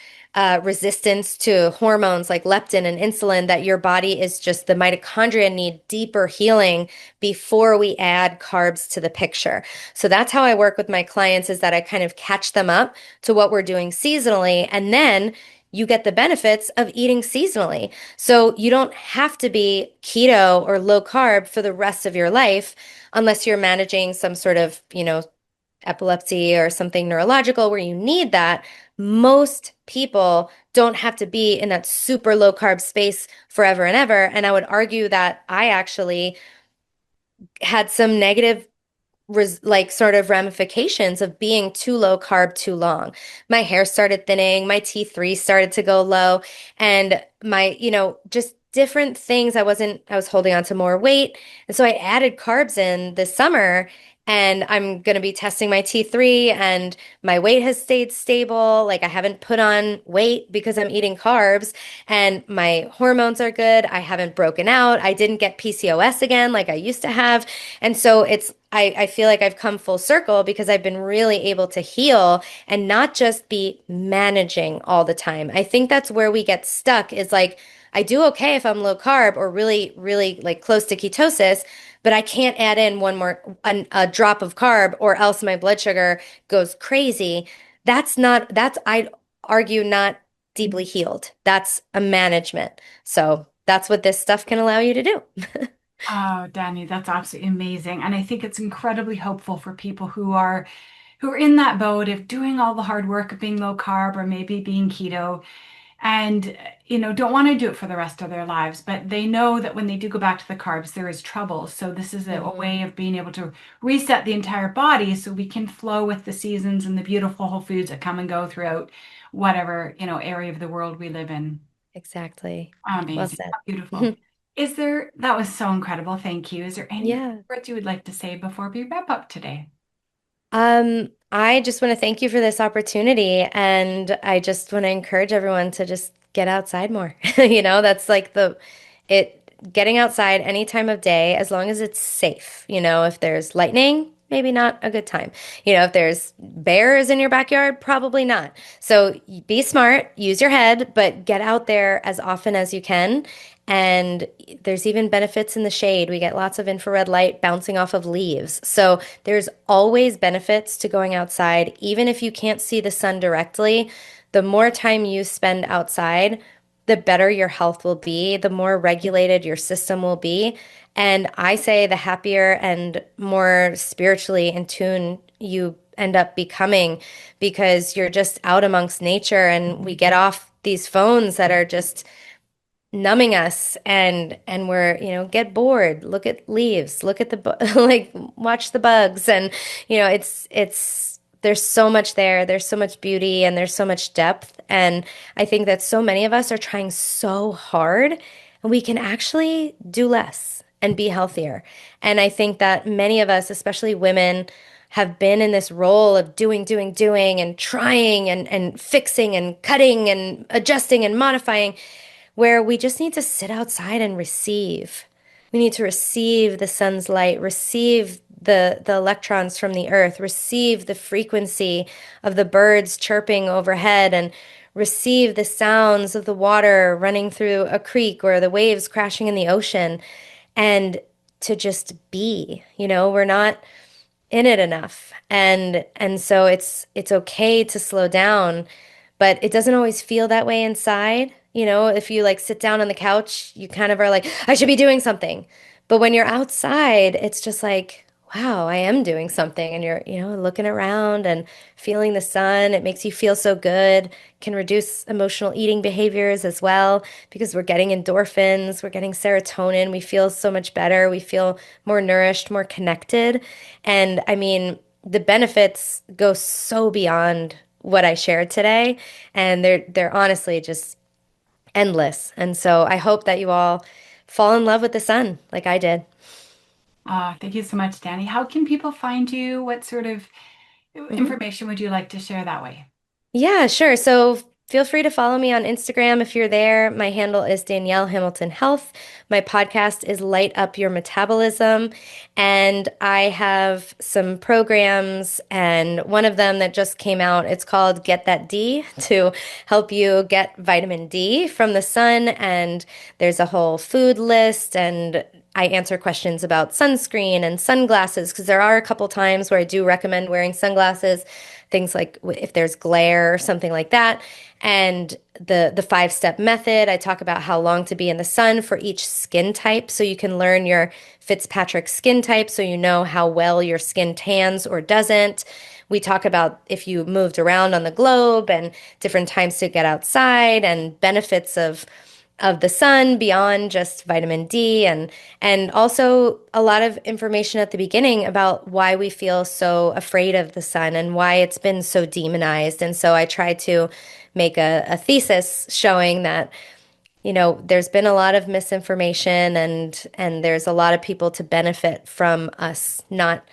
resistance to hormones like leptin and insulin, that your body is just, the mitochondria need deeper healing before we add carbs to the picture. So that's how I work with my clients, is that I kind of catch them up to what we're doing seasonally. And then you get the benefits of eating seasonally. So you don't have to be keto or low carb for the rest of your life unless you're managing some sort of, epilepsy or something neurological where you need that. Most people don't have to be in that super low carb space forever and ever. And I would argue that I actually had some negative like sort of ramifications of being too low carb too long. My hair started thinning, my T3 started to go low, and my, just different things. I was holding on to more weight. And so I added carbs in this summer, and I'm going to be testing my T3, and my weight has stayed stable. Like I haven't put on weight because I'm eating carbs, and my hormones are good. I haven't broken out. I didn't get PCOS again like I used to have. And so I feel like I've come full circle because I've been really able to heal and not just be managing all the time. I think that's where we get stuck is like, I do okay if I'm low carb or really, really like close to ketosis, but I can't add in a drop of carb or else my blood sugar goes crazy. I'd argue, not deeply healed. That's a management. So that's what this stuff can allow you to do. Oh, Danny, that's absolutely amazing. And I think it's incredibly hopeful for people who are in that boat of doing all the hard work of being low carb or maybe being keto and don't want to do it for the rest of their lives, but they know that when they do go back to the carbs, there is trouble. So this is a Mhm. way of being able to reset the entire body so we can flow with the seasons and the beautiful whole foods that come and go throughout whatever, area of the world we live in. Exactly. Well Amazing. said. Beautiful. That was so incredible. Thank you. Is there any Yeah. words you would like to say before we wrap up today? I just want to thank you for this opportunity, and I just want to encourage everyone to just get outside more. That's like it getting outside any time of day as long as it's safe. If there's lightning, maybe not a good time. If there's bears in your backyard, probably not. So be smart, use your head, but get out there as often as you can. And there's even benefits in the shade. We get lots of infrared light bouncing off of leaves. So there's always benefits to going outside, even if you can't see the sun directly. The more time you spend outside, the better your health will be, the more regulated your system will be. And I say the happier and more spiritually in tune you end up becoming because you're just out amongst nature and we get off these phones that are just numbing us and we're get bored, look at leaves, look at like watch the bugs, and it's there's so much there's so much beauty, and there's so much depth. And I think that so many of us are trying so hard, and we can actually do less and be healthier. And I think that many of us, especially women, have been in this role of doing and trying and fixing and cutting and adjusting and modifying, where we just need to sit outside and receive. We need to receive the sun's light, receive the electrons from the earth, receive the frequency of the birds chirping overhead, and receive the sounds of the water running through a creek or the waves crashing in the ocean, and to just be. We're not in it enough. And so it's okay to slow down, but it doesn't always feel that way inside. If you like sit down on the couch, you kind of are like, I should be doing something. But when you're outside, it's just like, wow, I am doing something. And you're, looking around and feeling the sun. It makes you feel so good, can reduce emotional eating behaviors as well because we're getting endorphins, we're getting serotonin. We feel so much better. We feel more nourished, more connected. And I mean, the benefits go so beyond what I shared today. And they're honestly just endless. And so I hope that you all fall in love with the sun like I did. Thank you so much, Danny. How can people find you? What sort of Mhm. information would you like to share that way? Yeah, sure. So feel free to follow me on Instagram if you're there. My handle is Danielle Hamilton Health. My podcast is Light Up Your Metabolism. And I have some programs, and one of them that just came out, it's called Get That D to help you get vitamin D from the sun. And there's a whole food list and I answer questions about sunscreen and sunglasses because there are a couple times where I do recommend wearing sunglasses, things like if there's glare or something like that. And the five-step method, I talk about how long to be in the sun for each skin type so you can learn your Fitzpatrick skin type so you know how well your skin tans or doesn't. We talk about if you moved around on the globe and different times to get outside and benefits of the sun beyond just vitamin D and also a lot of information at the beginning about why we feel so afraid of the sun and why it's been so demonized. And so I try to make a thesis showing that there's been a lot of misinformation and there's a lot of people to benefit from us not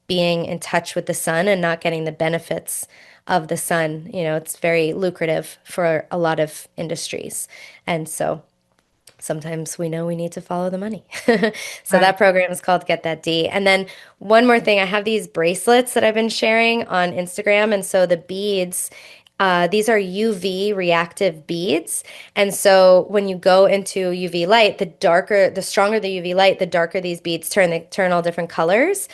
being in touch with the sun and not getting the benefits of the sun. It's very lucrative for a lot of industries. And so sometimes we know we need to follow the money. So Right. that program is called Get That D. And then one more thing, I have these bracelets that I've been sharing on Instagram. And so the beads, these are UV reactive beads. And so when you go into UV light, the stronger the UV light, the darker these beads turn. They turn all different colors.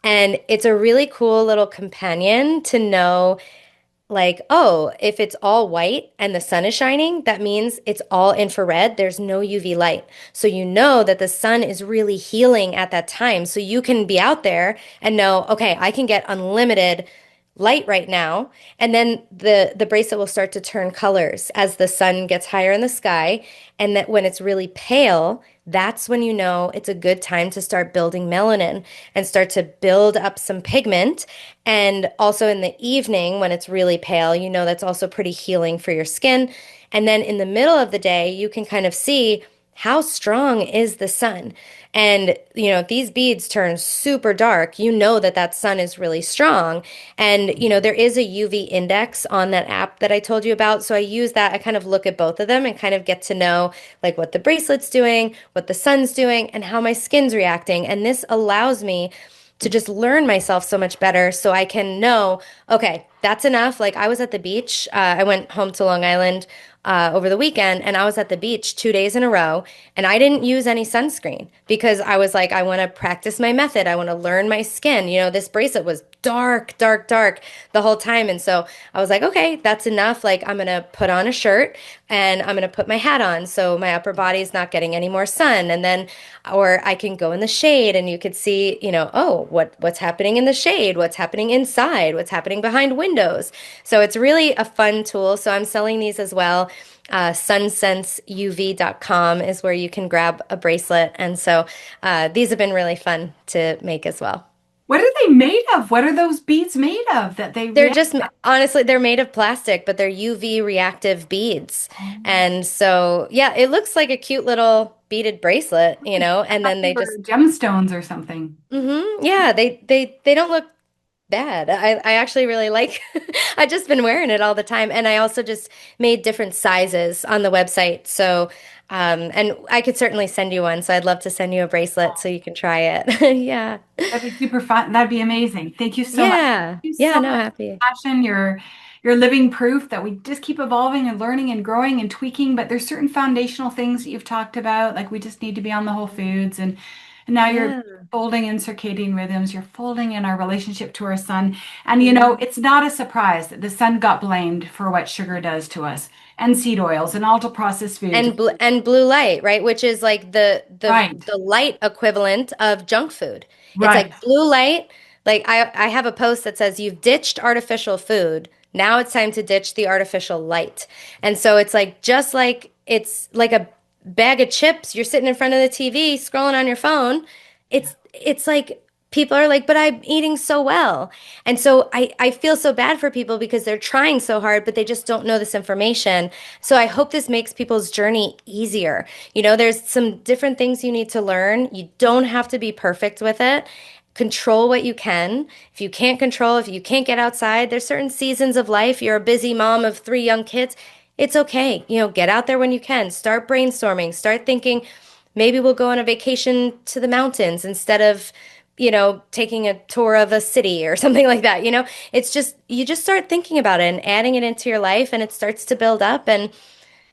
And it's a really cool little companion to know like, oh, if it's all white and the sun is shining, that means it's all infrared. There's no UV light. So you know that the sun is really healing at that time. So you can be out there and know, okay, I can get unlimited light right now. And then the bracelet will start to turn colors as the sun gets higher in the sky. And that when it's really pale, that's when you know it's a good time to start building melanin and start to build up some pigment. And also in the evening, when it's really pale, that's also pretty healing for your skin. And then in the middle of the day, you can kind of see how strong is the sun. And, if these beads turn super dark, that sun is really strong. And, there is a UV index on that app that I told you about. So I use that. I kind of look at both of them and kind of get to know like what the bracelet's doing, what the sun's doing, and how my skin's reacting. And this allows me to just learn myself so much better so I can know, okay, that's enough. Like I was at the beach. I went home to Long Island over the weekend and I was at the beach 2 days in a row and I didn't use any sunscreen because I was like, I want to practice my method. I want to learn my skin. This bracelet was dark, dark, dark the whole time. And so I was like, okay, that's enough. Like I'm going to put on a shirt and I'm going to put my hat on so my upper body is not getting any more sun. And then, or I can go in the shade and you could see, oh, what's happening in the shade, what's happening inside, what's happening behind windows. So it's really a fun tool. So I'm selling these as well. Sunsenseuv.com is where you can grab a bracelet. And so these have been really fun to make as well. What are they made of? What are those beads made of that they They're react? just, honestly, they're made of plastic, but they're UV reactive beads. Oh, And so, yeah, it looks like a cute little beaded bracelet, I and thought then they they were just, gemstones or something. yeah, they don't look bad. I actually really like, I've just been wearing it all the time. And I also just made different sizes on the website. So, and I could certainly send you one. So I'd love to send you a bracelet so you can try it. Yeah. That'd be super fun. That'd be amazing. Thank you so much. Yeah. Thank you Yeah, so no, much happy. for your passion. You're living proof that we just keep evolving and learning and growing and tweaking. But there's certain foundational things that you've talked about, like we just need to be on the whole foods, and now you're Yeah. folding in circadian rhythms. You're folding in our relationship to our sun. And Mhm. it's not a surprise that the sun got blamed for what sugar does to us, and seed oils and ultra processed foods. And blue light, right? Which is like Right, the light equivalent of junk food. It's right. like blue light. Like I have a post that says you've ditched artificial food. Now it's time to ditch the artificial light. And so it's like just like it's like a bag of chips. You're sitting in front of the TV scrolling on your phone. It's like people are like, but I'm eating so well. And so I feel so bad for people because they're trying so hard, but they just don't know this information. So I hope this makes people's journey easier. There's some different things you need to learn. You don't have to be perfect with it. Control what you can. If you can't get outside, there's certain seasons of life. You're a busy mom of 3 young kids. It's okay. Get out there when you can. Start brainstorming. Start thinking, maybe we'll go on a vacation to the mountains instead of taking a tour of a city or something like that. It's just, you just start thinking about it and adding it into your life and it starts to build up and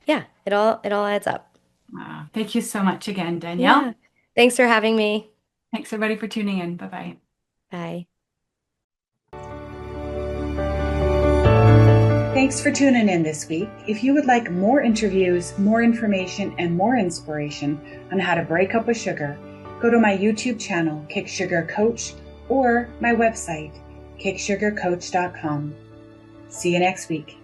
yeah, it all adds up. Thank you so much again, Danielle. Yeah. Thanks for having me. Thanks everybody for tuning in. Bye-bye. Bye. Thanks for tuning in this week. If you would like more interviews, more information, and more inspiration on how to break up with sugar, go to my YouTube channel, Kick Sugar Coach, or my website, kicksugarcoach.com. See you next week.